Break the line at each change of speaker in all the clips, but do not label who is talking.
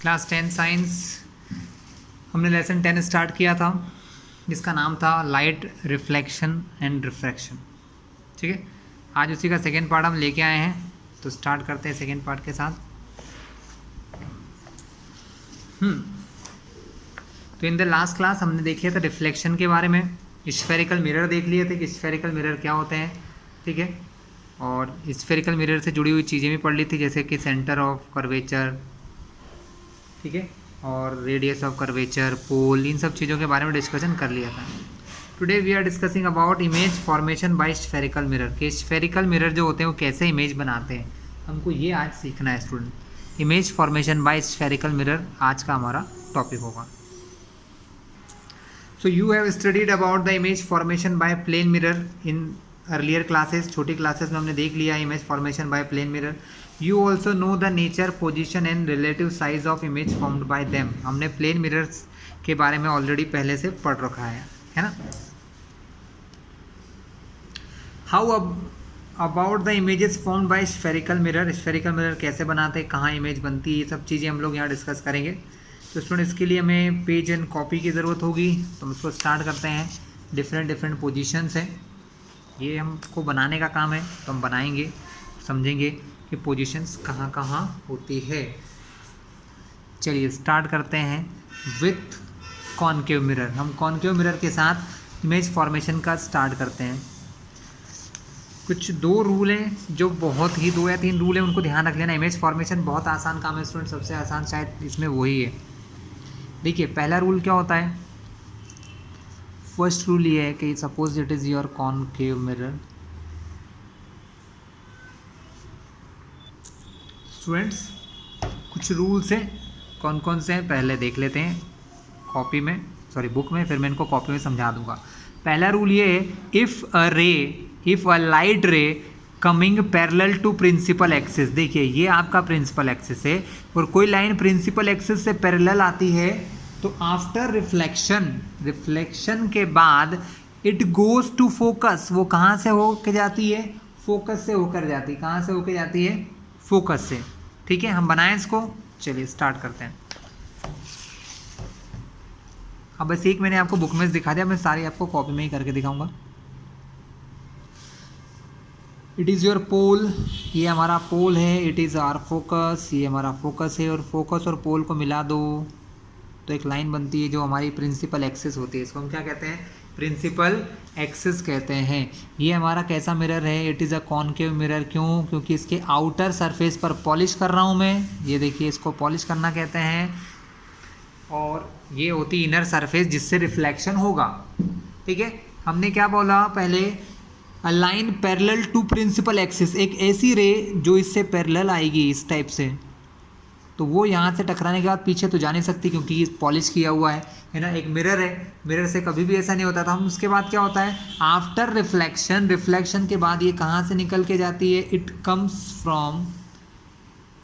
Class 10 science हमने lesson 10 start किया था जिसका नाम था लाइट रिफ्लेक्शन एंड रिफ्रैक्शन। ठीक है, आज उसी का सेकेंड पार्ट हम लेके आए हैं, तो स्टार्ट करते हैं सेकेंड पार्ट के साथ। तो इन द लास्ट क्लास हमने देख लिया था रिफ्लेक्शन के बारे में, स्फेरिकल मिरर देख लिए थे कि स्फेरिकल मिरर क्या होते हैं। ठीक है, और स्फेरिकल मिरर से जुड़ी हुई चीज़ें भी पढ़ ली थी, जैसे कि सेंटर ऑफ कर्वेचर, ठीक है, और रेडियस ऑफ कर्वेचर, पोल, इन सब चीज़ों के बारे में डिस्कशन कर लिया था। Today we are discussing about image formation by spherical mirror, के स्फेरिकल मिरर जो होते हैं वो कैसे इमेज बनाते हैं, हमको ये आज सीखना है student. Image formation by spherical mirror आज का हमारा टॉपिक होगा। So you have studied about the image formation by plane mirror in earlier classes, छोटी क्लासेस में हमने देख लिया image formation by plane mirror. You also know the nature, position and relative size of image formed by them, हमने plane mirrors के बारे में already पहले से पढ़ रखा है ना। How about the images formed by spherical mirror, spherical mirror कैसे बनाते हैं, कहाँ इमेज बनती है, ये सब चीज़ें हम लोग यहाँ डिस्कस करेंगे। तो स्टूडेंट इसके लिए हमें पेज एंड कॉपी की ज़रूरत होगी, तो हम इसको स्टार्ट करते हैं। डिफरेंट पोजीशंस हैं, ये हमको बनाने का काम है, तो हम बनाएंगे, समझेंगे कि पोजीशंस कहाँ कहाँ होती है। चलिए स्टार्ट करते हैं विथ कॉनकेव मिरर। हम कॉनकेव मिरर के साथ इमेज फॉर्मेशन का स्टार्ट करते हैं। कुछ दो रूल हैं जो बहुत ही, 2 या 3 रूल हैं, उनको ध्यान रख लेना। इमेज फॉर्मेशन बहुत आसान काम है स्टूडेंट, सबसे आसान शायद इसमें वही है। देखिए पहला रूल क्या होता है, फर्स्ट रूल ये है कि suppose it is your concave mirror. Students कुछ रूल्स हैं, कौन कौन से हैं पहले देख लेते हैं कॉपी में, सॉरी बुक में, फिर मैं इनको कॉपी में समझा दूंगा। पहला रूल ये है, if a light ray coming parallel to principal axis, देखिए ये आपका प्रिंसिपल एक्सिस है और कोई लाइन प्रिंसिपल एक्सिस से पैरेलल आती है, तो आफ्टर रिफ्लेक्शन के बाद इट गोज टू फोकस, वो कहाँ से होकर जाती है, फोकस से होकर जाती है। कहाँ से होकर जाती है, फोकस से। ठीक है, हम बनाएं इसको, चलिए स्टार्ट करते हैं। अब बस एक मैंने आपको बुक में दिखा दिया, मैं सारी आपको कॉपी में ही करके दिखाऊंगा। इट इज़ योर पोल, ये हमारा पोल है, इट इज़ आवर फोकस, ये हमारा फोकस है, और फोकस और पोल को मिला दो तो एक लाइन बनती है जो हमारी प्रिंसिपल एक्सिस होती है। इसको हम क्या कहते हैं, प्रिंसिपल एक्सिस कहते हैं। ये हमारा कैसा मिरर है, it is a concave mirror. क्यों, क्योंकि इसके आउटर सरफेस पर पॉलिश कर रहा हूँ मैं, ये देखिए इसको पॉलिश करना कहते हैं, और ये होती इनर सरफेस जिससे रिफ्लेक्शन होगा। ठीक है, हमने क्या बोला पहले, a line parallel to principal axis, एक ऐसी रे जो इससे पैरेलल आएगी इस टाइप से, तो वो यहाँ से टकराने के बाद पीछे तो जा नहीं सकती क्योंकि ये पॉलिश किया हुआ है ना। एक मिरर है, मिरर से कभी भी ऐसा नहीं होता था। हम उसके बाद क्या होता है, आफ्टर रिफ्लेक्शन के बाद ये कहाँ से निकल के जाती है, इट कम्स फ्रॉम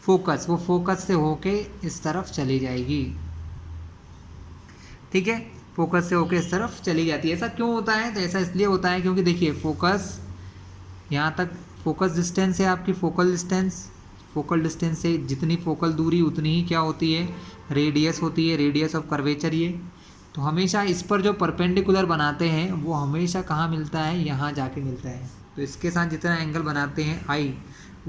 फोकस, वो फोकस से होके इस तरफ चली जाएगी। ठीक है, फोकस से होके इस तरफ चली जाती है। ऐसा क्यों होता है, तो ऐसा इसलिए होता है क्योंकि देखिए फोकस यहाँ तक, फोकस डिस्टेंस है आपकी, फोकल डिस्टेंस से जितनी फोकल दूरी उतनी ही क्या होती है, रेडियस होती है, रेडियस ऑफ कर्वेचर ये। तो हमेशा इस पर जो परपेंडिकुलर बनाते हैं वो हमेशा कहाँ मिलता है, यहाँ जाके मिलता है। तो इसके साथ जितना एंगल बनाते हैं आई,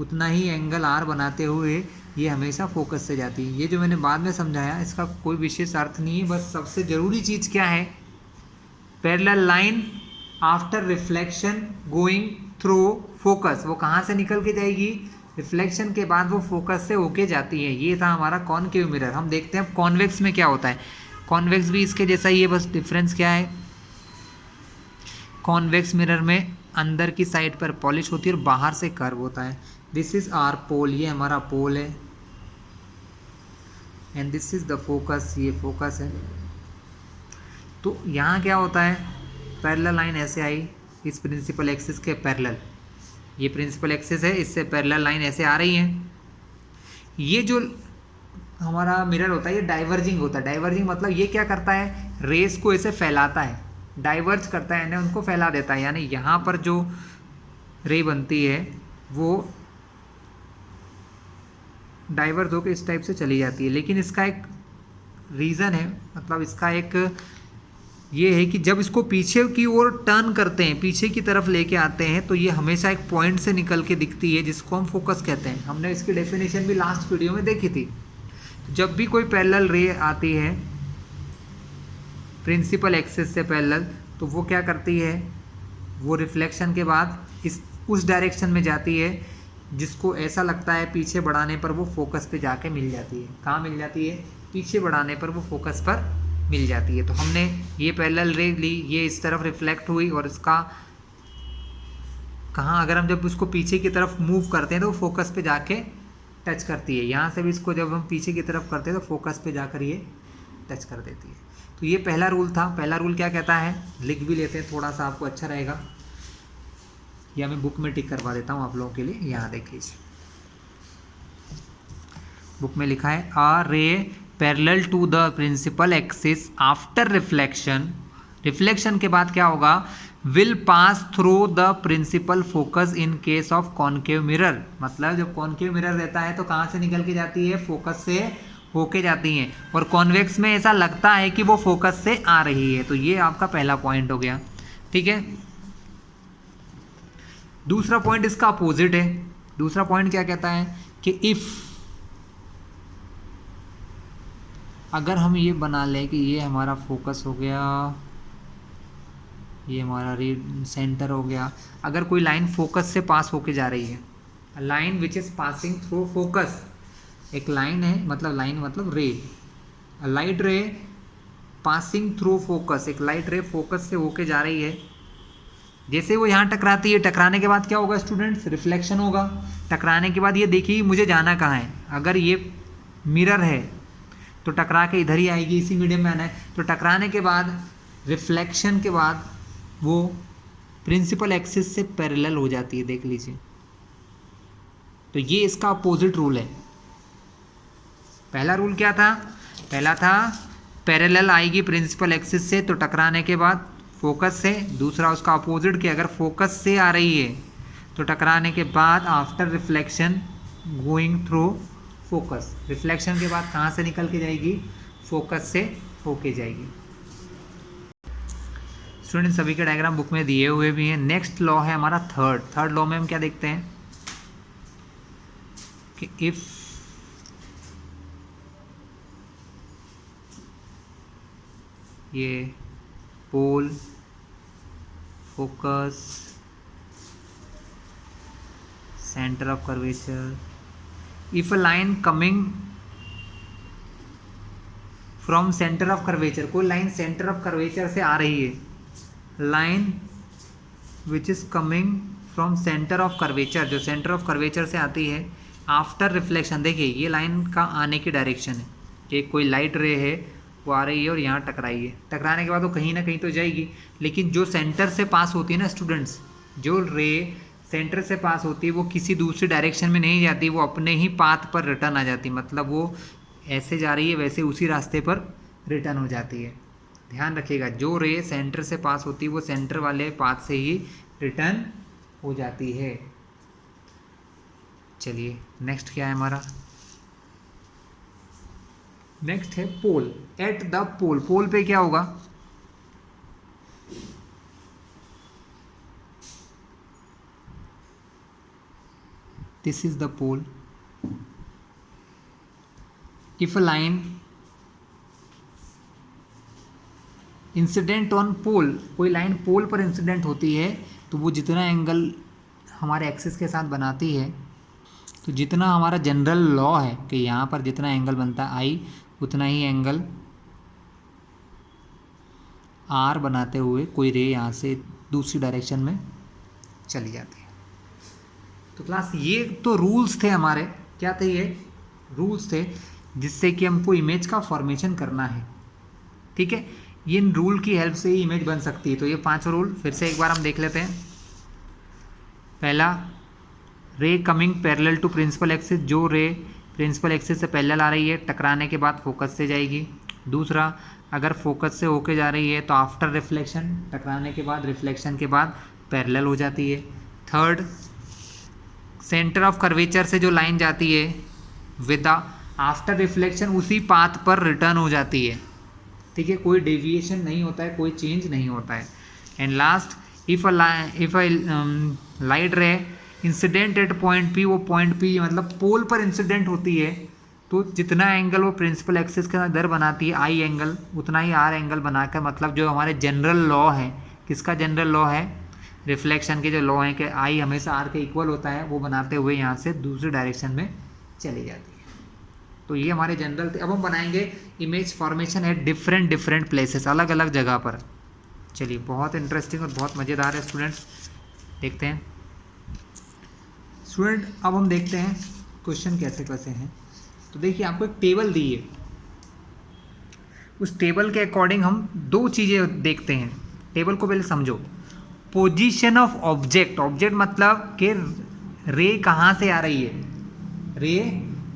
उतना ही एंगल आर बनाते हुए ये हमेशा फोकस से जाती है। ये जो मैंने बाद में समझाया इसका कोई विशेष अर्थ नहीं है, बस सबसे ज़रूरी चीज़ क्या है, parallel line after reflection going through focus, वो कहाँ से निकल के जाएगी, रिफ्लेक्शन के बाद वो फोकस से होके जाती है। ये था हमारा कॉनकेव मिरर। हम देखते हैं अब कॉन्वेक्स में क्या होता है। कॉन्वेक्स भी इसके जैसा ही है, बस डिफरेंस क्या है, कॉन्वेक्स मिरर में अंदर की साइड पर पॉलिश होती है और बाहर से कर्व होता है। दिस इज आवर पोल, ये हमारा पोल है, and this is the focus, ये फोकस है। तो यहाँ क्या होता है, पैरेलल लाइन ऐसे आई इस प्रिंसिपल एक्सिस के पैरेलल, ये प्रिंसिपल एक्सिस है, इससे पैरेलल लाइन ऐसे आ रही है। ये जो हमारा मिरर होता है ये डाइवर्जिंग होता है। डाइवर्जिंग मतलब ये क्या करता है, रेस को ऐसे फैलाता है, डाइवर्ज करता है, यानी उनको फैला देता है। यानी यहाँ पर जो रे बनती है वो डाइवर्स होकर इस टाइप से चली जाती है। लेकिन इसका एक रीज़न है, मतलब इसका एक ये है कि जब इसको पीछे की ओर टर्न करते हैं, पीछे की तरफ लेके आते हैं, तो ये हमेशा एक पॉइंट से निकल के दिखती है जिसको हम फोकस कहते हैं। हमने इसकी डेफिनेशन भी लास्ट वीडियो में देखी थी। जब भी कोई पैरेलल रे आती है प्रिंसिपल एक्सिस से पैरेलल, तो वो क्या करती है, वो रिफ्लेक्शन के बाद उस डायरेक्शन में जाती है जिसको ऐसा लगता है पीछे बढ़ाने पर वो फोकस पे जाके मिल जाती है। कहाँ मिल जाती है? पीछे बढ़ाने पर वो फोकस पर मिल जाती है। तो हमने ये पैरेलल रे ली, ये इस तरफ रिफ्लेक्ट हुई और इसका कहाँ, अगर हम जब उसको पीछे की तरफ मूव करते हैं तो फोकस पे जाके टच करती है। यहाँ से भी इसको जब हम पीछे की तरफ करते हैं तो फोकस पे जाकर ये टच कर देती है। तो ये पहला रूल था। पहला रूल क्या कहता है, लिख भी लेते हैं, थोड़ा सा आपको अच्छा रहेगा, या मैं बुक में टिक करवा देता हूँ आप लोगों के लिए। यहाँ देख लीजिए, बुक में लिखा है a ray parallel to the principal axis after reflection, reflection के बाद क्या होगा, will pass through the principal focus in case of concave mirror. मतलब जब कॉनकेव मिरर रहता है तो कहाँ से निकल के जाती है, फोकस से होके जाती हैं, और कॉन्वेक्स में ऐसा लगता है कि वो फोकस से आ रही है। तो ये आपका पहला पॉइंट हो गया, ठीक है। दूसरा पॉइंट इसका अपोजिट है। दूसरा पॉइंट क्या कहता है कि इफ, अगर हम ये बना लें कि ये हमारा फोकस हो गया, ये हमारा सेंटर हो गया, अगर कोई लाइन फोकस से पास होके जा रही है, line which is passing through focus, एक लाइन है, मतलब लाइन मतलब रे, लाइट रे पासिंग थ्रू फोकस, एक लाइट रे फोकस से होके जा रही है। जैसे वो यहाँ टकराती है, टकराने के बाद क्या होगा स्टूडेंट्स, रिफ्लेक्शन होगा। टकराने के बाद ये देखिए मुझे जाना कहाँ है, अगर ये मिरर है तो टकरा के इधर ही आएगी, इसी मीडियम में आना है। तो टकराने के बाद, रिफ्लेक्शन के बाद वो प्रिंसिपल एक्सिस से पैरेलल हो जाती है, देख लीजिए। तो ये इसका अपोजिट रूल है। पहला रूल क्या था, पहला था पैरेलल आएगी प्रिंसिपल एक्सिस से तो टकराने के बाद फोकस से। दूसरा उसका अपोजिट कि अगर फोकस से आ रही है तो टकराने के बाद after reflection going through focus, reflection के बाद कहाँ से निकल के जाएगी, फोकस से होके जाएगी। स्टूडेंट सभी के डायग्राम बुक में दिए हुए भी हैं। नेक्स्ट लॉ है हमारा थर्ड लॉ में हम क्या देखते हैं कि इफ ये pole, focus, centre of curvature, if a line coming from centre of curvature, कोई लाइन सेंटर ऑफ कर्वेचर से आ रही है, line which is coming from centre of curvature, जो सेंटर ऑफ कर्वेचर से आती है आफ्टर रिफ्लेक्शन। देखिए ये लाइन का आने की डायरेक्शन है कि कोई लाइट रे है वो आ रही है और यहाँ टकराई है, टकराने के बाद वो कहीं ना कहीं तो जाएगी, लेकिन जो सेंटर से पास होती है ना स्टूडेंट्स, जो रे सेंटर से पास होती है वो किसी दूसरी डायरेक्शन में नहीं जाती, वो अपने ही पाथ पर रिटर्न आ जाती, मतलब वो ऐसे जा रही है वैसे उसी रास्ते पर रिटर्न हो जाती है। ध्यान रखिएगा, जो रे सेंटर से पास होती है वो सेंटर वाले पाथ से ही रिटर्न हो जाती है। चलिए नेक्स्ट क्या है हमारा, नेक्स्ट है पोल। एट द पोल, पोल पे क्या होगा, this is the pole. If a line incident on pole, कोई लाइन पोल पर इंसिडेंट होती है तो वो जितना एंगल हमारे एक्सिस के साथ बनाती है, तो जितना हमारा जनरल लॉ है कि यहाँ पर जितना एंगल बनता है आई, उतना ही एंगल आर बनाते हुए कोई रे यहाँ से दूसरी डायरेक्शन में चली जाती है। तो क्लास ये तो रूल्स थे हमारे, क्या थे ये रूल्स थे जिससे कि हमको इमेज का फॉर्मेशन करना है, ठीक है। ये इन रूल की हेल्प से ही इमेज बन सकती है। तो ये 5 रूल फिर से एक बार हम देख लेते हैं। पहला, ray coming parallel to principal axis, जो रे प्रिंसिपल एक्सिस से पैरेलल आ रही है टकराने के बाद फोकस से जाएगी। दूसरा, अगर फोकस से होके जा रही है तो आफ्टर रिफ्लेक्शन, टकराने के बाद रिफ्लेक्शन के बाद पैरेलल हो जाती है। थर्ड, सेंटर ऑफ कर्वेचर से जो लाइन जाती है विद द आफ्टर रिफ्लेक्शन उसी पाथ पर रिटर्न हो जाती है, ठीक है, कोई डेविएशन नहीं होता है, कोई चेंज नहीं होता है। And last if a light ray incident at point P, वो पॉइंट पी मतलब पोल पर इंसिडेंट होती है, तो जितना एंगल वो प्रिंसिपल एक्सिस के अंदर बनाती है आई एंगल, उतना ही आर एंगल बनाकर, मतलब जो हमारे जनरल लॉ है, किसका जनरल लॉ है, रिफ्लेक्शन के जो लॉ है कि आई हमेशा आर के इक्वल होता है, वो बनाते हुए यहाँ से दूसरी डायरेक्शन में चली जाती है। तो ये हमारे जनरल थे। अब हम बनाएंगे image formation at different places, अलग अलग जगह पर। चलिए, बहुत इंटरेस्टिंग और बहुत मज़ेदार है स्टूडेंट्स, देखते हैं। स्टूडेंट अब हम देखते हैं क्वेश्चन कैसे कैसे हैं। तो देखिए, आपको एक टेबल दी है, उस टेबल के अकॉर्डिंग हम दो चीज़ें देखते हैं। टेबल को पहले समझो। पोजीशन ऑफ ऑब्जेक्ट, ऑब्जेक्ट मतलब कि रे कहाँ से आ रही है, रे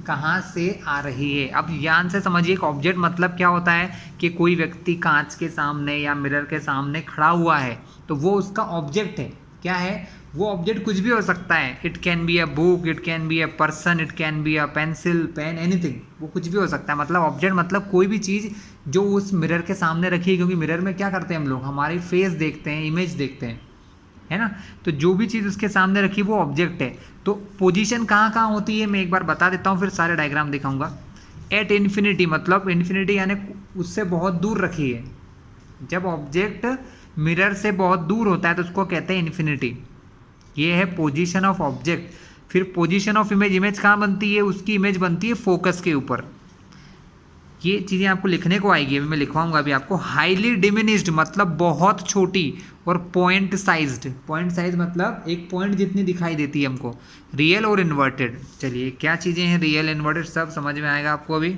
कहाँ से आ रही है। अब ध्यान से समझिए कि ऑब्जेक्ट मतलब क्या होता है कि कोई व्यक्ति कांच के सामने या मिरर के सामने खड़ा हुआ है, तो वो उसका ऑब्जेक्ट है। क्या है वो ऑब्जेक्ट? कुछ भी हो सकता है। It can be a book, it can be a person, it can be a pencil, pen, anything, वो कुछ भी हो सकता है। मतलब ऑब्जेक्ट मतलब कोई भी चीज़ जो उस मिरर के सामने रखी है, क्योंकि मिरर में क्या करते हैं हम लोग, हमारी फेस देखते हैं, इमेज देखते हैं, है ना। तो जो भी चीज़ उसके सामने रखी वो ऑब्जेक्ट है। तो पोजीशन कहाँ कहाँ होती है मैं एक बार बता देता हूँ, फिर सारे डायग्राम दिखाऊंगा। एट इन्फिनिटी मतलब इन्फिनिटी यानी उससे बहुत दूर रखी है। जब ऑब्जेक्ट मिरर से बहुत दूर होता है तो उसको कहते हैं इन्फिनिटी। ये है पोजीशन ऑफ ऑब्जेक्ट। फिर पोजीशन ऑफ इमेज, इमेज कहाँ बनती है, उसकी इमेज बनती है फोकस के ऊपर। ये चीज़ें आपको लिखने को आएगी, अभी मैं लिखवाऊंगा अभी आपको। हाईली डिमिनिश्ड मतलब बहुत छोटी, और पॉइंट साइज्ड, पॉइंट साइज मतलब एक पॉइंट जितनी दिखाई देती है हमको। रियल और इन्वर्टेड, चलिए क्या चीज़ें हैं रियल इन्वर्टेड सब समझ में आएगा आपको अभी।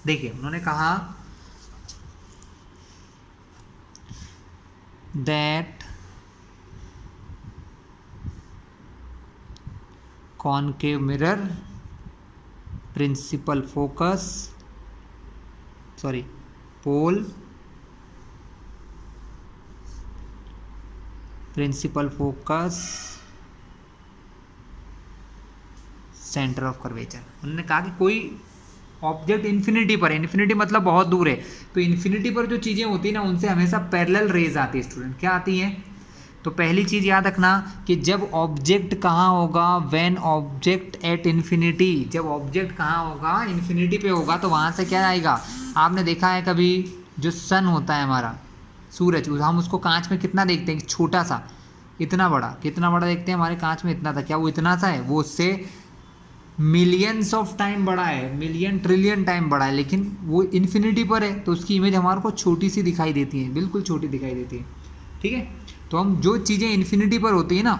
देखिए उन्होंने कहा that concave mirror principal focus, sorry pole, principal focus, centre of curvature. उन्होंने कहा कि कोई ऑब्जेक्ट इन्फिनिटी पर है, इन्फिनिटी मतलब बहुत दूर है, तो इन्फिनिटी पर जो चीज़ें होती है ना उनसे हमेशा पैरेलल रेज आती है। स्टूडेंट क्या आती हैं? तो पहली चीज़ याद रखना कि जब ऑब्जेक्ट कहाँ होगा, व्हेन ऑब्जेक्ट एट इन्फिनिटी, जब ऑब्जेक्ट कहाँ होगा, इन्फिनिटी पे होगा, तो वहाँ से क्या आएगा। आपने देखा है कभी जो सन होता है हमारा सूरज, हम उसको कांच में कितना देखते हैं, छोटा सा, इतना बड़ा, कितना बड़ा देखते हैं हमारे कांच में इतना था, क्या वो इतना सा है? वो उससे मिलियंस ऑफ टाइम बड़ा है, मिलियन ट्रिलियन टाइम बड़ा है, लेकिन वो इन्फिनिटी पर है तो उसकी इमेज हमारे को छोटी सी दिखाई देती है, बिल्कुल छोटी दिखाई देती है। ठीक है, तो हम जो चीज़ें इन्फिनिटी पर होती है ना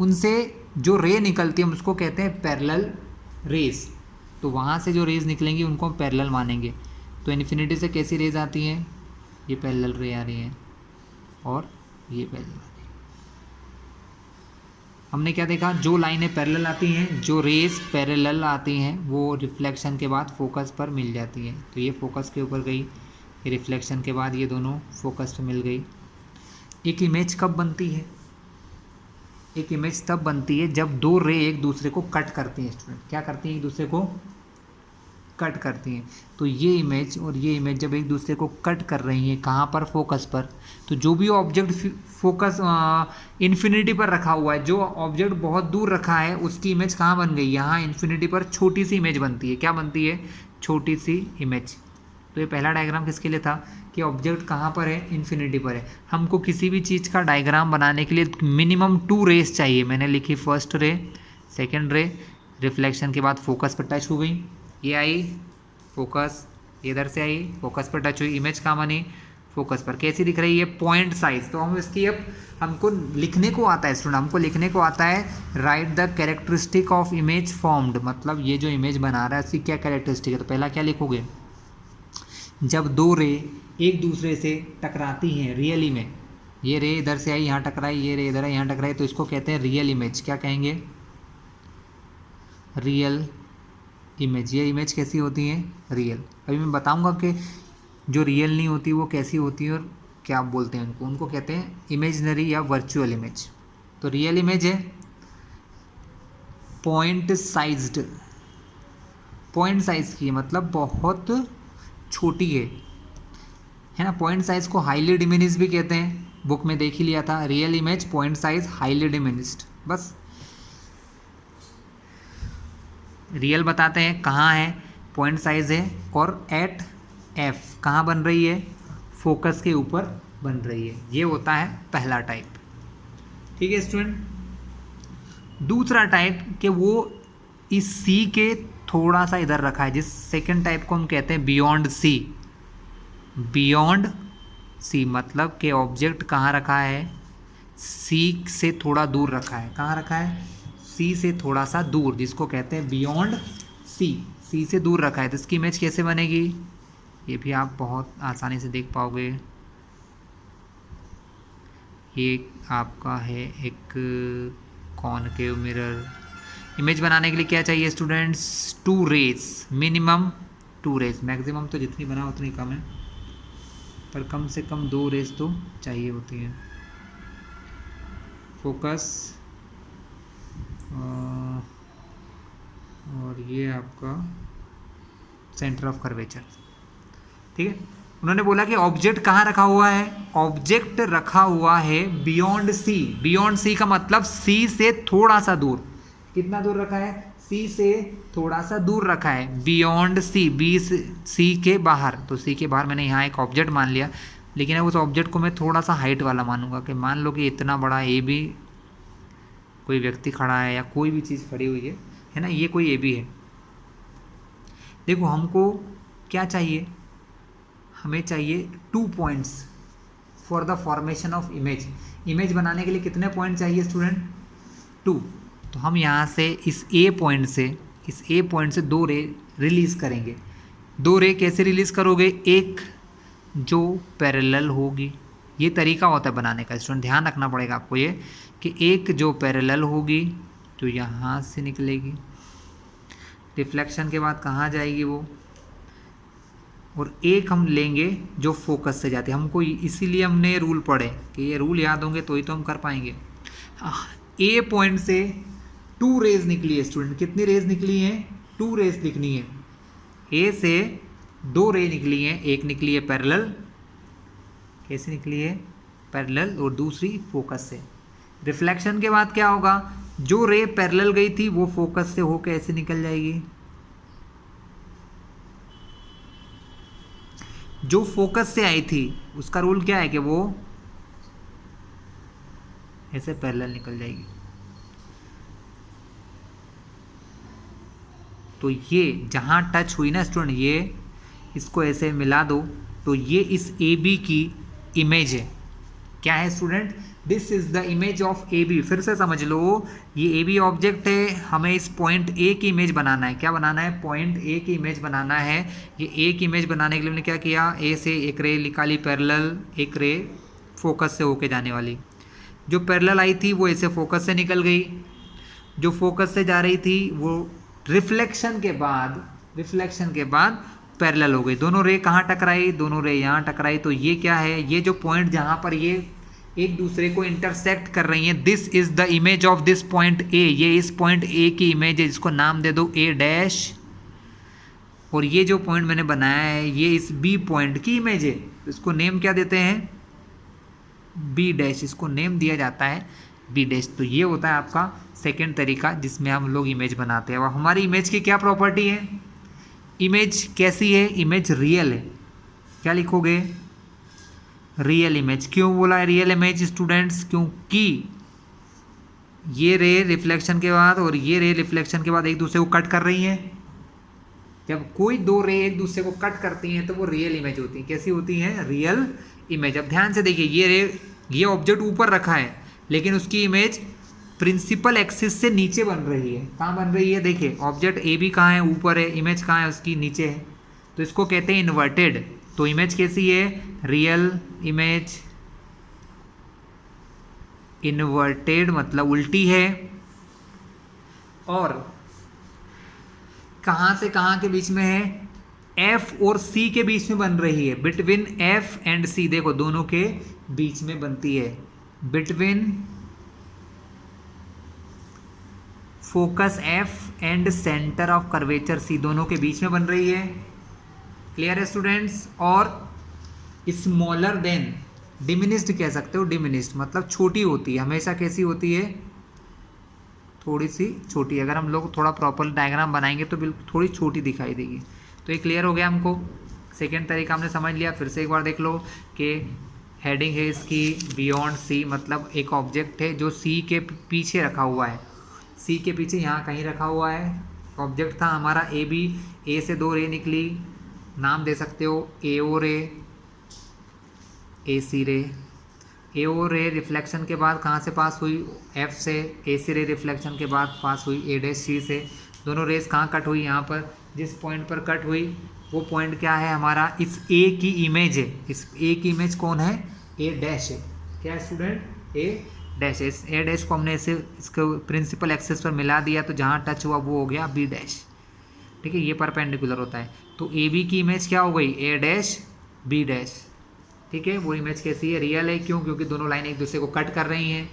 उनसे जो रे निकलती है हम उसको कहते हैं पैरेलल रेज। तो वहाँ से जो रेज निकलेंगी उनको हम पैरेलल मानेंगे। तो इन्फिनिटी से कैसी रेज आती हैं, ये पैरेलल रे आ रही है और ये पैरेलल आ रही है। हमने क्या देखा, जो लाइनें पैरेलल आती हैं, जो रेज पैरेलल आती हैं, वो रिफ्लेक्शन के बाद फोकस पर मिल जाती हैं। तो ये फोकस के ऊपर गई, रिफ्लेक्शन के बाद ये दोनों फोकस पे मिल गई। एक इमेज कब बनती है? एक इमेज तब बनती है जब दो रे एक दूसरे को कट करती हैं। स्टूडेंट क्या करती हैं? एक दूसरे को कट करती हैं। तो ये इमेज और ये इमेज जब एक दूसरे को कट कर रही हैं, कहाँ पर? फोकस पर। तो जो भी ऑब्जेक्ट फोकस इन्फिनिटी पर रखा हुआ है, जो ऑब्जेक्ट बहुत दूर रखा है उसकी इमेज कहाँ बन गई? यहाँ इन्फिनिटी पर छोटी सी इमेज बनती है। क्या बनती है? छोटी सी इमेज। तो ये पहला डायग्राम किसके लिए था कि ऑब्जेक्ट कहाँ पर है? इन्फिनिटी पर है। हमको किसी भी चीज़ का डायग्राम बनाने के लिए मिनिमम 2 रेस चाहिए। मैंने लिखी फर्स्ट रे, सेकंड रे, रिफ्लेक्शन के बाद फोकस पर टच हो गई, ये आई फोकस, इधर से आई फोकस पर टच हुई, इमेज कहाँ बनी? फोकस पर। कैसी दिख रही है? Point size. तो हम इसकी अब हमको लिखने को आता है स्टूडेंट, हमको लिखने को आता है right the characteristic of image formed, मतलब ये जो इमेज बना रहा है उसकी क्या कैरेक्टरिस्टिक है। तो पहला क्या लिखोगे? जब दो रे एक दूसरे से टकराती हैं रियली में, ये रे इधर से आई यहाँ टकराई, ये रे इधर आई यहाँ टकराई, तो इसको कहते हैं रियल इमेज। क्या कहेंगे? Real image. ये इमेज कैसी होती हैं? रियल। अभी मैं बताऊंगा कि जो रियल नहीं होती वो कैसी होती है और क्या बोलते हैं उनको कहते हैं इमेजनरी या वर्चुअल इमेज। तो रियल इमेज है पॉइंट साइज्ड, पॉइंट साइज़ की है, मतलब बहुत छोटी है ना। पॉइंट साइज़ को हाईली डिमिनिश भी कहते हैं, बुक में देख ही लिया था। Real image point size highly diminished, बस रियल बताते हैं कहाँ है, पॉइंट साइज है, और एट एफ कहाँ बन रही है, फोकस के ऊपर बन रही है। ये होता है पहला टाइप। ठीक है स्टूडेंट। दूसरा टाइप कि वो इस सी के थोड़ा सा इधर रखा है, जिस सेकंड टाइप को हम कहते हैं बियॉन्ड सी। बियॉन्ड सी मतलब कि ऑब्जेक्ट कहाँ रखा है, सी से थोड़ा दूर रखा है। कहाँ रखा है, सी से थोड़ा सा दूर, जिसको कहते हैं बियॉन्ड सी। सी से दूर रखा है, तो इसकी इमेज कैसे बनेगी, ये भी आप बहुत आसानी से देख पाओगे। ये आपका है एक कॉनकेव मिरर। इमेज बनाने के लिए क्या चाहिए students, 2 rays, minimum 2 rays, maximum तो जितनी बना उतनी कम है, पर कम से कम 2 रेज तो चाहिए होती है। फोकस और ये आपका सेंटर ऑफ कर्वेचर। ठीक है। उन्होंने बोला कि ऑब्जेक्ट कहाँ रखा हुआ है, ऑब्जेक्ट रखा हुआ है बियॉन्ड सी। बियॉन्ड सी का मतलब सी से थोड़ा सा दूर। कितना दूर रखा है, सी से थोड़ा सा दूर रखा है, बियॉन्ड सी, बी सी के बाहर। तो सी के बाहर मैंने यहाँ एक ऑब्जेक्ट मान लिया, लेकिन उस ऑब्जेक्ट को मैं थोड़ा सा हाइट वाला मानूंगा, कि मान लो कि इतना बड़ा ए बी कोई व्यक्ति खड़ा है या कोई भी चीज़ खड़ी हुई है ना, ये कोई ए बी है। देखो हमको क्या चाहिए, हमें चाहिए 2 points for the formation of image. Image बनाने के लिए कितने पॉइंट चाहिए स्टूडेंट, 2। तो हम यहाँ से इस ए पॉइंट से 2 रे रिलीज़ करेंगे। 2 रे कैसे रिलीज़ करोगे, एक जो पैरेलल होगी, ये तरीका होता है बनाने का स्टूडेंट, ध्यान रखना पड़ेगा आपको ये, कि एक जो पैरेलल होगी जो यहाँ से निकलेगी, रिफ्लेक्शन के बाद कहाँ जाएगी वो, और एक हम लेंगे जो फोकस से जाती है। हमको इसीलिए हमने रूल पढ़े कि ये रूल याद होंगे तो ही तो हम कर पाएंगे। ए पॉइंट से 2 रेज निकली है स्टूडेंट, कितनी रेज निकली हैं, 2 रेज लिखनी है। ए से 2 रे निकली हैं, एक निकली है पैरेलल, कैसे निकली है, पैरेलल, और दूसरी फोकस से। रिफ्लेक्शन के बाद क्या होगा, जो रे पैरेलल गई थी वो फोकस से होकर ऐसे निकल जाएगी, जो फोकस से आई थी उसका रूल क्या है कि वो ऐसे पैरेलल निकल जाएगी। तो ये जहां टच हुई ना स्टूडेंट, ये इसको ऐसे मिला दो, तो ये इस ए बी की इमेज है। क्या है student, this is the image of A B. फिर से समझ लो, ये ए बी ऑब्जेक्ट है, हमें इस पॉइंट ए की इमेज बनाना है। क्या बनाना है, पॉइंट ए की इमेज बनाना है। ये ए की इमेज बनाने के लिए हमने क्या किया, ए से एक रे निकाली पैरेलल, एक रे फोकस से होके जाने वाली। जो पैरेलल आई थी वो ऐसे फोकस से निकल गई, जो फोकस से जा रही थी वो रिफ्लेक्शन के बाद पैरेलल हो गई। दोनों रे कहाँ टकराई, दोनों रे यहाँ टकराई। तो ये क्या है, ये जो पॉइंट जहाँ पर ये एक दूसरे को इंटरसेक्ट कर रही हैं, this is the image of this point A. ये इस पॉइंट ए की इमेज है, जिसको नाम दे दो ए डैश। और ये जो पॉइंट मैंने बनाया है ये इस बी पॉइंट की इमेज है, इसको नेम क्या देते हैं, बी डैश, इसको नेम दिया जाता है बी डैश। तो ये होता है आपका सेकेंड तरीका जिसमें हम लोग इमेज बनाते हैं। अब हमारी इमेज की क्या प्रॉपर्टी है, इमेज कैसी है, इमेज रियल है। क्या लिखोगे, रियल इमेज। क्यों बोला है रियल इमेज स्टूडेंट्स, क्योंकि ये रे रिफ्लेक्शन के बाद और ये रे रिफ्लेक्शन के बाद एक दूसरे को कट कर रही हैं। जब कोई 2 रे एक दूसरे को कट करती हैं तो वो रियल इमेज होती है। कैसी होती हैं, रियल इमेज। अब ध्यान से देखिए, ये ऑब्जेक्ट ऊपर रखा है, लेकिन उसकी इमेज प्रिंसिपल एक्सिस से नीचे बन रही है। कहाँ बन रही है, देखिए ऑब्जेक्ट ए बी कहाँ है, ऊपर है, इमेज कहाँ है उसकी, नीचे है। तो इसको कहते हैं इन्वर्टेड। तो इमेज कैसी है, रियल इमेज। इन्वर्टेड मतलब उल्टी है। और कहाँ से कहाँ के बीच में है, एफ और सी के बीच में बन रही है, बिटवीन एफ एंड सी। देखो दोनों के बीच में बनती है, between focus F and centre of curvature C दोनों के बीच में बन रही है। क्लियर है स्टूडेंट्स। और स्मॉलर देन, डिमिनिस्ड कह सकते हो, डिमिनिस्ड मतलब छोटी होती है, हमेशा कैसी होती है, थोड़ी सी छोटी। अगर हम लोग थोड़ा प्रॉपर डायग्राम बनाएंगे तो बिल्कुल थोड़ी छोटी दिखाई देगी। तो ये क्लियर हो गया हमको। सेकेंड तरीका हमने समझ लिया। फिर से एक बार देख लो कि हेडिंग है इसकी बियॉन्ड सी, मतलब एक ऑब्जेक्ट है जो सी के पीछे रखा हुआ है, सी के पीछे यहाँ कहीं रखा हुआ है। ऑब्जेक्ट था हमारा ए बी, ए से 2 रे निकली, नाम दे सकते हो ए ओ रे, ए सी रे। ए ओ रे रिफ्लेक्शन के बाद कहाँ से पास हुई, एफ से। ए सी रे रिफ्लेक्शन के बाद पास हुई ए डैश सी से। दोनों रेस कहाँ कट हुई, यहाँ पर। जिस पॉइंट पर कट हुई वो पॉइंट क्या है हमारा, इस ए की इमेज है। इस ए की इमेज कौन है, ए डैश है। क्या है स्टूडेंट, ए डैश है। इस ए डैश को हमने इसे इसको प्रिंसिपल एक्सिस पर मिला दिया, तो जहाँ टच हुआ वो हो गया बी डैश। ठीक है, ये परपेंडिकुलर होता है। तो ए बी की इमेज क्या हो गई, ए डैश बी डैश। ठीक है, वो इमेज कैसी है, रियल है। क्यों, क्योंकि दोनों लाइन एक दूसरे को कट कर रही हैं,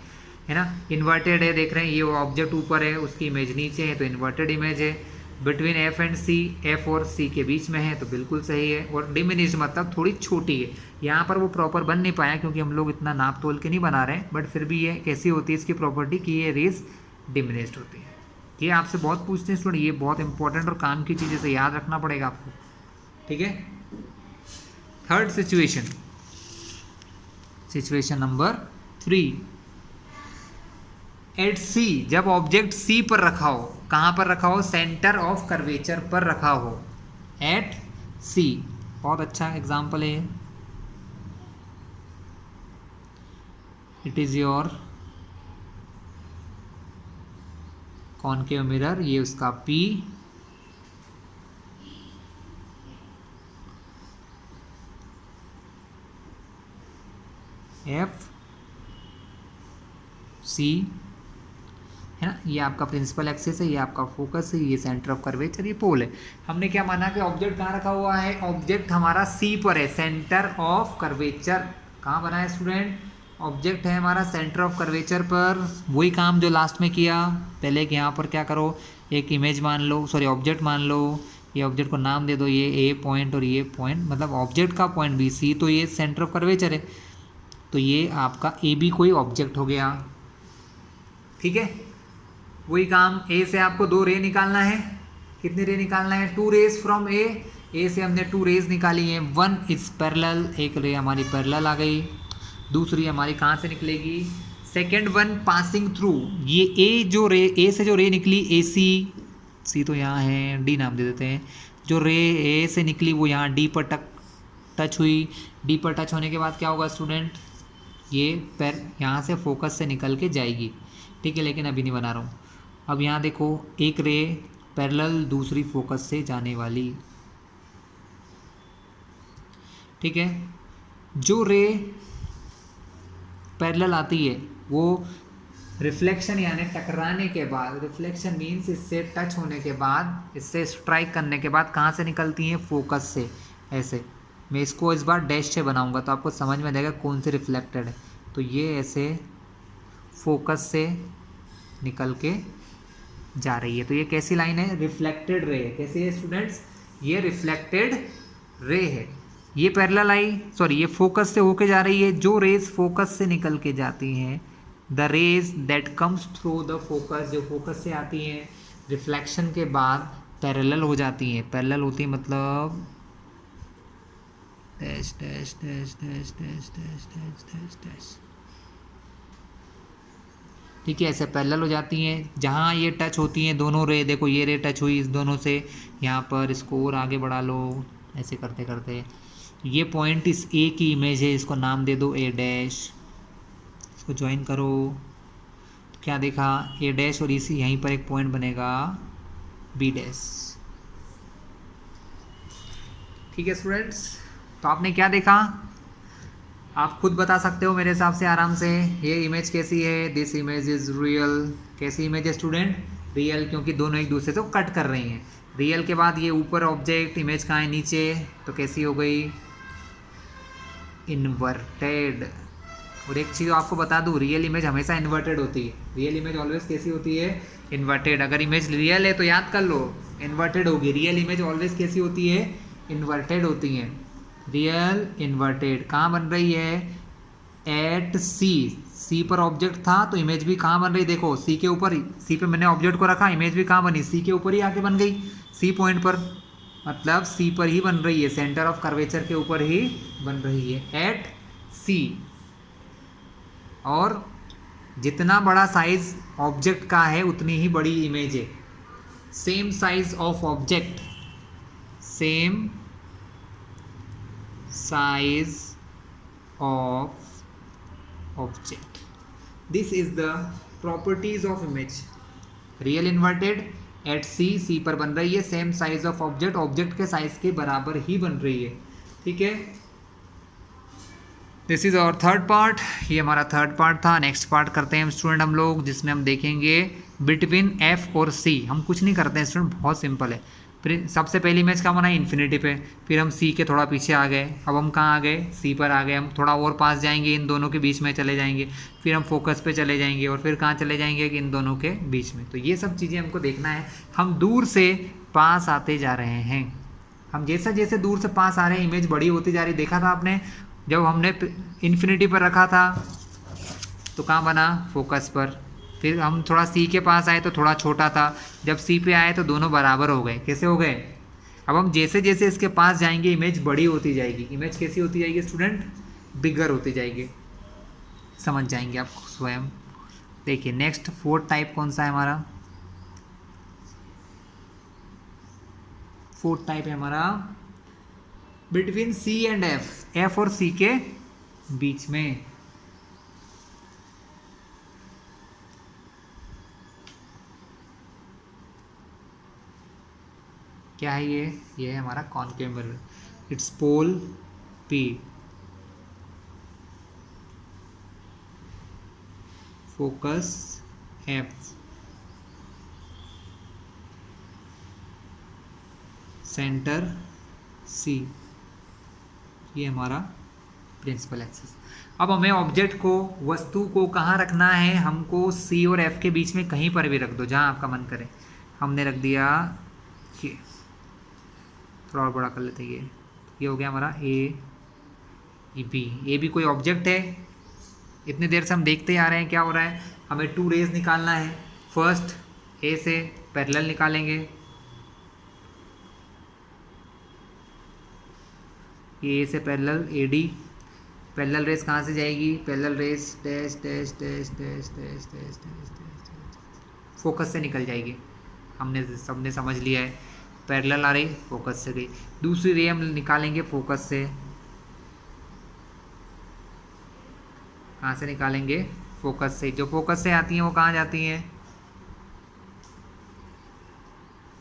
है ना। इन्वर्टेड है, देख रहे हैं ये ऑब्जेक्ट ऊपर है, उसकी इमेज नीचे है, तो इन्वर्टेड इमेज है। Between F and C, F और सी के बीच में है, तो बिल्कुल सही है। और डिमिनिश्ड मतलब थोड़ी छोटी है। यहाँ पर वो प्रॉपर बन नहीं पाया क्योंकि हम लोग इतना नाप तोल के नहीं बना रहे हैं, बट फिर भी ये कैसी होती है इसकी प्रॉपर्टी कि ये रेस डिमिनिश्ड होती है। ये आपसे बहुत पूछते हैं स्टूडेंट, ये बहुत इंपॉर्टेंट और काम की चीज़ है, याद रखना पड़ेगा आपको। ठीक है। Third situation, situation number 3। At C, जब ऑब्जेक्ट सी पर रखा हो, कहाँ पर रखा हो, सेंटर ऑफ कर्वेचर पर रखा हो। एट सी, बहुत अच्छा एग्जाम्पल है। It is your concave mirror, ये उसका पी, एफ सी, है ना। ये आपका प्रिंसिपल एक्सिस है, ये आपका फोकस है, ये सेंटर ऑफ कर्वेचर, ये पोल है। हमने क्या माना कि ऑब्जेक्ट कहाँ रखा हुआ है, ऑब्जेक्ट हमारा सी पर है। सेंटर ऑफ कर्वेचर कहाँ बना है स्टूडेंट, ऑब्जेक्ट है हमारा सेंटर ऑफ कर्वेचर पर। वही काम जो लास्ट में किया पहले, कि यहाँ पर क्या करो, एक इमेज मान लो, सॉरी ऑब्जेक्ट मान लो, ये ऑब्जेक्ट को नाम दे दो, ये ए पॉइंट और ये पॉइंट, मतलब ऑब्जेक्ट का पॉइंट बी सी, तो ये सेंटर ऑफ कर्वेचर है, तो ये आपका ए बी कोई ऑब्जेक्ट हो गया। ठीक है, वही काम, ए से आपको 2 रे निकालना है। कितने रे निकालना है, 2 रेज फ्रॉम ए से हमने 2 रेज निकाली हैं। 1 इज पैरेलल, एक रे हमारी पैरेलल आ गई, दूसरी हमारी कहाँ से निकलेगी, सेकेंड वन पासिंग थ्रू। ये ए जो रे, ए से जो रे निकली, ए सी तो यहाँ है, डी नाम दे देते हैं। जो रे ए से निकली वो यहाँ डी पर टच हुई। डी पर टच होने के बाद क्या होगा स्टूडेंट, ये पैर यहाँ से फोकस से निकल के जाएगी। ठीक है, लेकिन अभी नहीं बना रहा हूँ। अब यहाँ देखो, एक रे पैरेलल, दूसरी फोकस से जाने वाली। ठीक है, जो रे पैरेलल आती है वो रिफ्लेक्शन यानी टकराने के बाद, रिफ्लेक्शन मीन्स इससे टच होने के बाद, इससे स्ट्राइक करने के बाद कहाँ से निकलती हैं, फोकस से। ऐसे मैं इसको इस बार डैश से बनाऊंगा तो आपको समझ में आ जाएगा कौन से रिफ्लेक्टेड है। तो ये ऐसे फोकस से निकल के जा रही है, तो ये कैसी लाइन है, रिफ्लेक्टेड रे है। कैसी है स्टूडेंट्स, ये रिफ्लेक्टेड रे है। ये पैरेलल आई, सॉरी ये फोकस से होके जा रही है। जो रेज फोकस से निकल के जाती हैं, the rays that comes through the focus, जो फोकस से आती हैं रिफ्लेक्शन के बाद पैरेलल हो जाती हैं। पैरेलल होती है मतलब dash dash dash dash dash dash dash dash dash. ठीक है, ऐसे पैरेलल हो जाती हैं। जहाँ ये टच होती हैं दोनों रे, देखो ये रे टच हुई इस दोनों से, यहाँ पर इसको और आगे बढ़ा लो, ऐसे करते करते ये पॉइंट इस ए की इमेज है, इसको नाम दे दो ए डैश। इसको ज्वाइन करो तो क्या देखा, ए डैश और इसी यहीं पर एक पॉइंट बनेगा बी डैश। ठीक है स्टूडेंट्स, तो आपने क्या देखा, आप खुद बता सकते हो मेरे हिसाब से आराम से। ये इमेज कैसी है, दिस इमेज इज़ रियल। कैसी इमेज है स्टूडेंट, रियल, क्योंकि दोनों एक दूसरे से कट कर रही हैं। रियल के बाद ये ऊपर ऑब्जेक्ट, इमेज कहाँ है, नीचे, तो कैसी हो गई, इन्वर्टेड। और एक चीज़ आपको बता दूँ, रियल इमेज हमेशा इन्वर्टेड होती है। रियल इमेज ऑलवेज कैसी होती है? इन्वर्टेड। अगर इमेज रियल है तो याद कर लो इन्वर्टेड होगी। रियल इमेज ऑलवेज कैसी होती है? इन्वर्टेड होती है। रियल इन्वर्टेड कहाँ बन रही है? एट सी। सी पर ऑब्जेक्ट था तो इमेज भी कहाँ बन रही? देखो सी के ऊपर, सी पे मैंने ऑब्जेक्ट को रखा, इमेज भी कहाँ बनी? सी के ऊपर ही आके बन गई, सी पॉइंट पर, मतलब सी पर ही बन रही है, सेंटर ऑफ कर्वेचर के ऊपर ही बन रही है, एट सी। और जितना बड़ा साइज ऑब्जेक्ट का है उतनी ही बड़ी इमेज है। Same size of object, same size of object. This is the properties of image. Real inverted at C, C पर बन रही है, same size of object, object के साइज के बराबर ही बन रही है। ठीक है, this is our third part. ये हमारा थर्ड पार्ट था। नेक्स्ट पार्ट करते हैं स्टूडेंट हम लोग, जिसमें हम देखेंगे बिटवीन F और C। हम कुछ नहीं करते हैं स्टूडेंट, बहुत सिंपल है। फिर सबसे पहली इमेज कहाँ बनाई? इन्फिनिटी पे। फिर हम C के थोड़ा पीछे आ गए, अब हम कहाँ आ गए? C पर आ गए। हम थोड़ा और पास जाएंगे, इन दोनों के बीच में चले जाएंगे, फिर हम फोकस पे चले जाएंगे, और फिर कहाँ चले जाएंगे? कि इन दोनों के बीच में। तो ये सब चीज़ें हमको देखना है। हम दूर से पास आते जा रहे हैं। हम जैसे जैसे दूर से पास आ रहे हैं, इमेज बड़ी होती जा रही। देखा था आपने, जब हमने इन्फिनिटी पर रखा था तो कहाँ बना? फोकस पर। फिर हम थोड़ा सी के पास आए तो थोड़ा छोटा था, जब सी पे आए तो दोनों बराबर हो गए। कैसे हो गए? अब हम जैसे जैसे इसके पास जाएंगे इमेज बड़ी होती जाएगी। इमेज कैसी होती जाएगी स्टूडेंट? बिगर होती जाएगी। समझ जाएंगे आप स्वयं। देखिए नेक्स्ट फोर्थ टाइप कौन सा है हमारा? फोर्थ टाइप है हमारा between C and F, F और सी के बीच में। क्या है ये है हमारा concave mirror. Its pole P, focus F, centre C। ये हमारा प्रिंसिपल एक्सिस। अब हमें ऑब्जेक्ट को, वस्तु को कहाँ रखना है? हमको C और F के बीच में कहीं पर भी रख दो, जहाँ आपका मन करे। हमने रख दिया ये, थोड़ा और बड़ा कर लेते हैं। ये हो गया हमारा ए बी। ए भी कोई ऑब्जेक्ट है। इतनी देर से हम देखते ही आ रहे हैं क्या हो रहा है। हमें टू रेज निकालना है। फर्स्ट ए से पैरेलल निकालेंगे, ये ए से parallel A D. Parallel rays कहाँ से जाएगी? Parallel rays dash dash dash dash dash dash dash focus से निकल जाएगी। हमने सबने समझ लिया है। पैरेलल आ रही, फोकस से गई। दूसरी रे हम निकालेंगे फोकस से। कहाँ से निकालेंगे? फोकस से। जो फोकस से आती हैं वो कहाँ जाती हैं?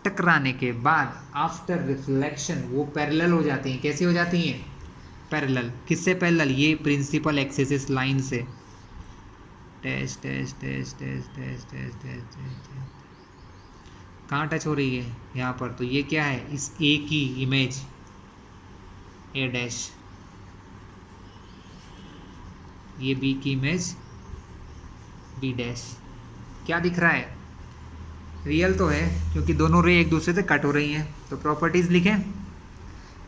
टकराने के बाद आफ्टर रिफ्लेक्शन वो पैरेलल हो जाती हैं। कैसी हो जाती हैं? पैरेलल। किससे पैरेलल? ये प्रिंसिपल एक्सिस, इस लाइन से। Dash dash dash dash dash dash dash. कहाँ टच हो रही है? यहाँ पर। तो ये क्या है? इस ए की इमेज, ए डैश। ये बी की इमेज, बी डैश। क्या दिख रहा है? रियल तो है क्योंकि दोनों रे एक दूसरे से कट हो रही हैं। तो प्रॉपर्टीज लिखें,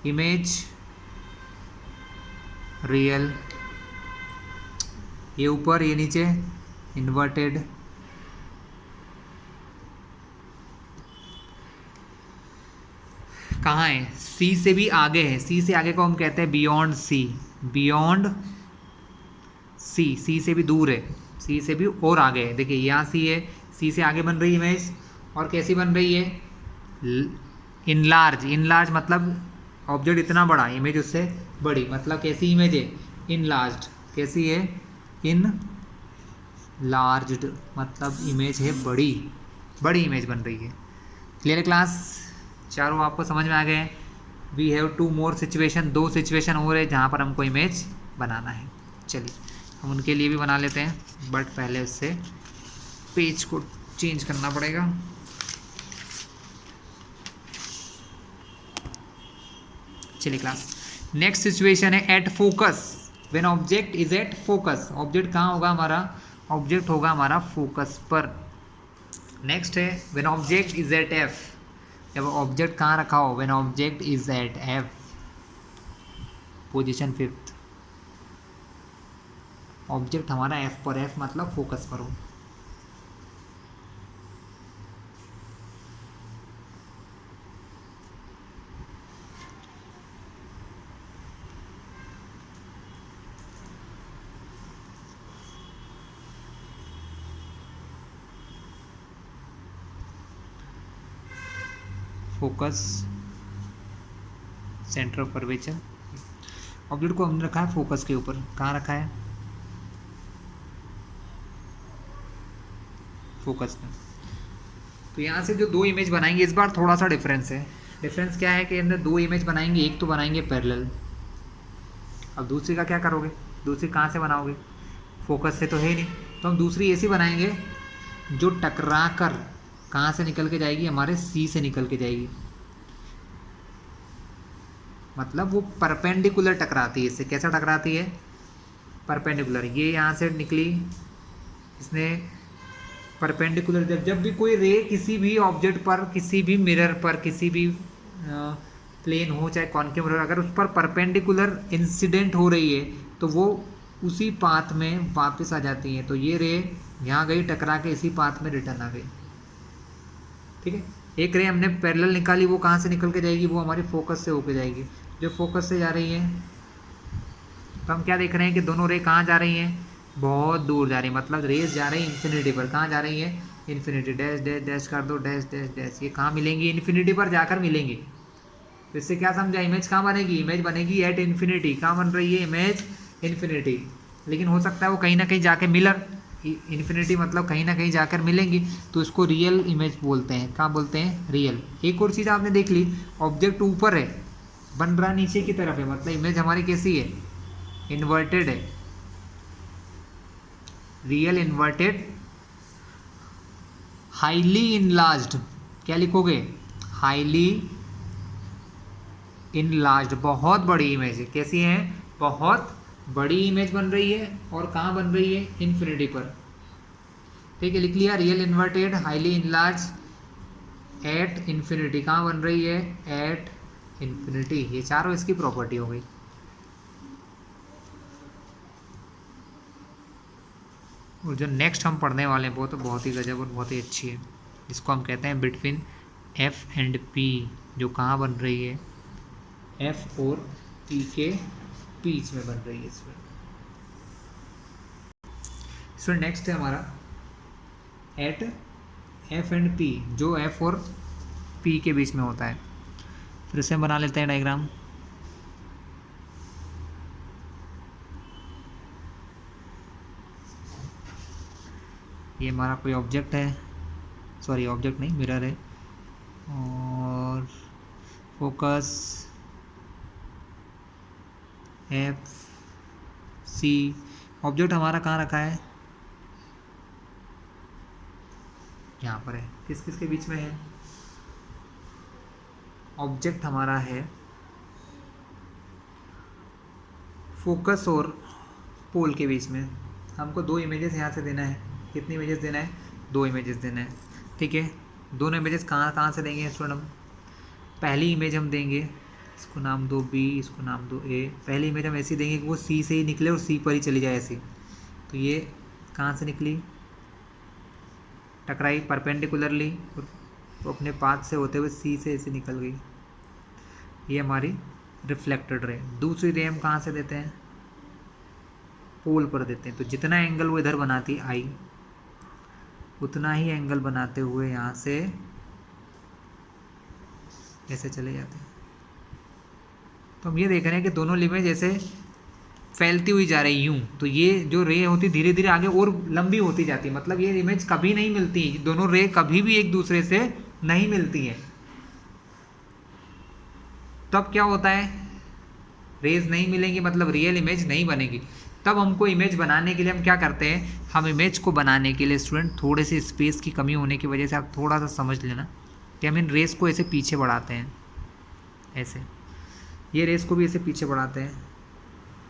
इमेज रियल, ये ऊपर ये नीचे, इन्वर्टेड। कहाँ है? सी से भी आगे है। सी से आगे को हम कहते हैं बियॉन्ड सी, बियॉन्ड सी। सी से भी दूर है, सी से भी और आगे है। देखिए यहाँ सी है, सी से आगे बन रही है इमेज। और कैसी बन रही है? इनलार्ज। इनलार्ज मतलब ऑब्जेक्ट इतना बड़ा, इमेज उससे बड़ी। मतलब कैसी इमेज है? इनलार्ज्ड। कैसी है? इन लार्ज्ड, मतलब इमेज है बड़ी, बड़ी इमेज बन रही है। Clear class? चारों आपको समझ में आ गए? We have two more situation, दो सिचुएशन और है जहाँ पर हमको इमेज बनाना है। चलिए हम उनके लिए भी बना लेते हैं, बट पहले उससे पेज को चेंज करना पड़ेगा। चलिए क्लास, नेक्स्ट सिचुएशन है at focus. When object is at focus, object कहाँ होगा हमारा, ऑब्जेक्ट होगा हमारा फोकस पर। नेक्स्ट है when object is at F, जब ऑब्जेक्ट कहाँ रखा हो, when object is at F, position 5th, object हमारा एफ पर, एफ मतलब फोकस पर हो। Focus centre of curvature, object को हमने रखा है फोकस के ऊपर, कहाँ रखा है, फोकस में। तो यहाँ से जो दो इमेज बनाएंगे, इस बार थोड़ा सा डिफरेंस है। डिफरेंस क्या है कि हमने दो इमेज बनाएंगे, एक तो बनाएंगे पैरेलल, अब दूसरी का क्या करोगे, दूसरी कहाँ से बनाओगे, फोकस से तो है नहीं, तो हम दूसरी ऐसी बनाएंगे जो टकरा कर कहाँ से निकल के जाएगी, हमारे सी से निकल के जाएगी, मतलब वो परपेंडिकुलर टकराती है इससे। कैसा टकराती है, परपेंडिकुलर, ये यहाँ से निकली, इसने परपेंडिकुलर, जब भी कोई रे किसी भी ऑब्जेक्ट पर, किसी भी मिरर पर, किसी भी प्लेन हो चाहे कॉन्केव मिरर, अगर उस पर परपेंडिकुलर इंसिडेंट हो रही है तो वो उसी पाथ में वापस आ जाती है। तो ये रे यहाँ गई, टकरा के इसी पाथ में रिटर्न आ गई, ठीक है। एक रे हमने पैरेलल निकाली, वो कहाँ से निकल के जाएगी, वो हमारी फोकस से होके जाएगी, जो फोकस से जा रही है। तो हम क्या देख रहे हैं कि दोनों रे कहाँ जा रही हैं, बहुत दूर जा रही है, मतलब रेस जा रही है इन्फिनिटी पर। कहाँ जा रही है, इन्फिनिटी, डैश डैश डैश कर दो, डैश डैश डैश, ये कहाँ मिलेंगी, इन्फिनिटी पर जाकर मिलेंगी। तो इससे क्या समझा, इमेज कहाँ बनेगी, इमेज बनेगी एट इन्फिनिटी। कहाँ बन रही है इमेज, इन्फिनिटी, लेकिन हो सकता है वो कहीं ना कहीं जाके मिलर, इन्फिनिटी मतलब कहीं ना कहीं जाकर मिलेंगी, तो इसको रियल इमेज बोलते हैं। कहाँ बोलते हैं, रियल। एक और चीज़ आपने देख ली, ऑब्जेक्ट ऊपर है, बन रहा नीचे की तरफ है, मतलब इमेज हमारी कैसी है, इन्वर्टेड है, रियल इन्वर्टेड, हाईली इनलार्ज्ड, क्या लिखोगे, हाईली इनलार्ज्ड, बहुत बड़ी इमेज है। कैसी है, बहुत बड़ी इमेज बन रही है, और कहाँ बन रही है, इन्फिनिटी पर, ठीक है, लिख लिया, real inverted highly enlarge at infinity. कहाँ बन रही है, एट इन्फिनिटी। ये चारों इसकी प्रॉपर्टी हो गई। और जो नेक्स्ट हम पढ़ने वाले हैं वो तो बहुत ही गजब और बहुत ही अच्छी है, जिसको हम कहते हैं बिटवीन एफ एंड पी, जो कहाँ बन रही है, एफ और पी के बीच में बन रही है इसमें। सो नेक्स्ट है हमारा एट एफ एंड पी, जो एफ और पी के बीच में होता है। फिर से बना लेते हैं डायग्राम। ये हमारा कोई ऑब्जेक्ट है, सॉरी ऑब्जेक्ट नहीं, मिरर है, और फोकस एफ सी। ऑब्जेक्ट हमारा कहाँ रखा है, यहाँ पर है। किस किस के बीच में है, ऑब्जेक्ट हमारा है फोकस और पोल के बीच में। हमको दो इमेजेस यहाँ से देना है, कितनी इमेजेस देना है, दो इमेजेस देना है, ठीक है। दोनों इमेजेस कहाँ कहाँ से देंगे स्टूडेंट, हम पहली इमेज हम देंगे, इसको नाम दो बी, इसको नाम दो ए। पहली इमेज हम ऐसी देंगे कि वो सी से ही निकले और सी पर ही चली जाए ऐसी। तो ये कहाँ से निकली, टकराई परपेंडिकुलरली, तो अपने पाथ से होते हुए सी से ऐसे निकल गई। ये हमारी रिफ्लेक्टेड रे। दूसरी रे हम कहाँ से देते हैं, पोल पर देते हैं। तो जितना एंगल वो इधर बनाती आई, उतना ही एंगल बनाते हुए यहाँ से ऐसे चले जाते हैं। तो हम ये देख रहे हैं कि दोनों इमेज ऐसे फैलती हुई जा रही यूँ। तो ये जो रे होती धीरे धीरे आगे और लंबी होती जाती है, मतलब ये इमेज कभी नहीं मिलती, दोनों रे कभी भी एक दूसरे से नहीं मिलती हैं। तब क्या होता है, रेज नहीं मिलेंगी, मतलब रियल इमेज नहीं बनेगी। तब हमको इमेज बनाने के लिए हम क्या करते हैं, हम इमेज को बनाने के लिए स्टूडेंट थोड़े से स्पेस की कमी होने की वजह से आप थोड़ा सा समझ लेना कि हम इन रेस को ऐसे पीछे बढ़ाते हैं, ऐसे ये रेस को भी ऐसे पीछे बढ़ाते हैं,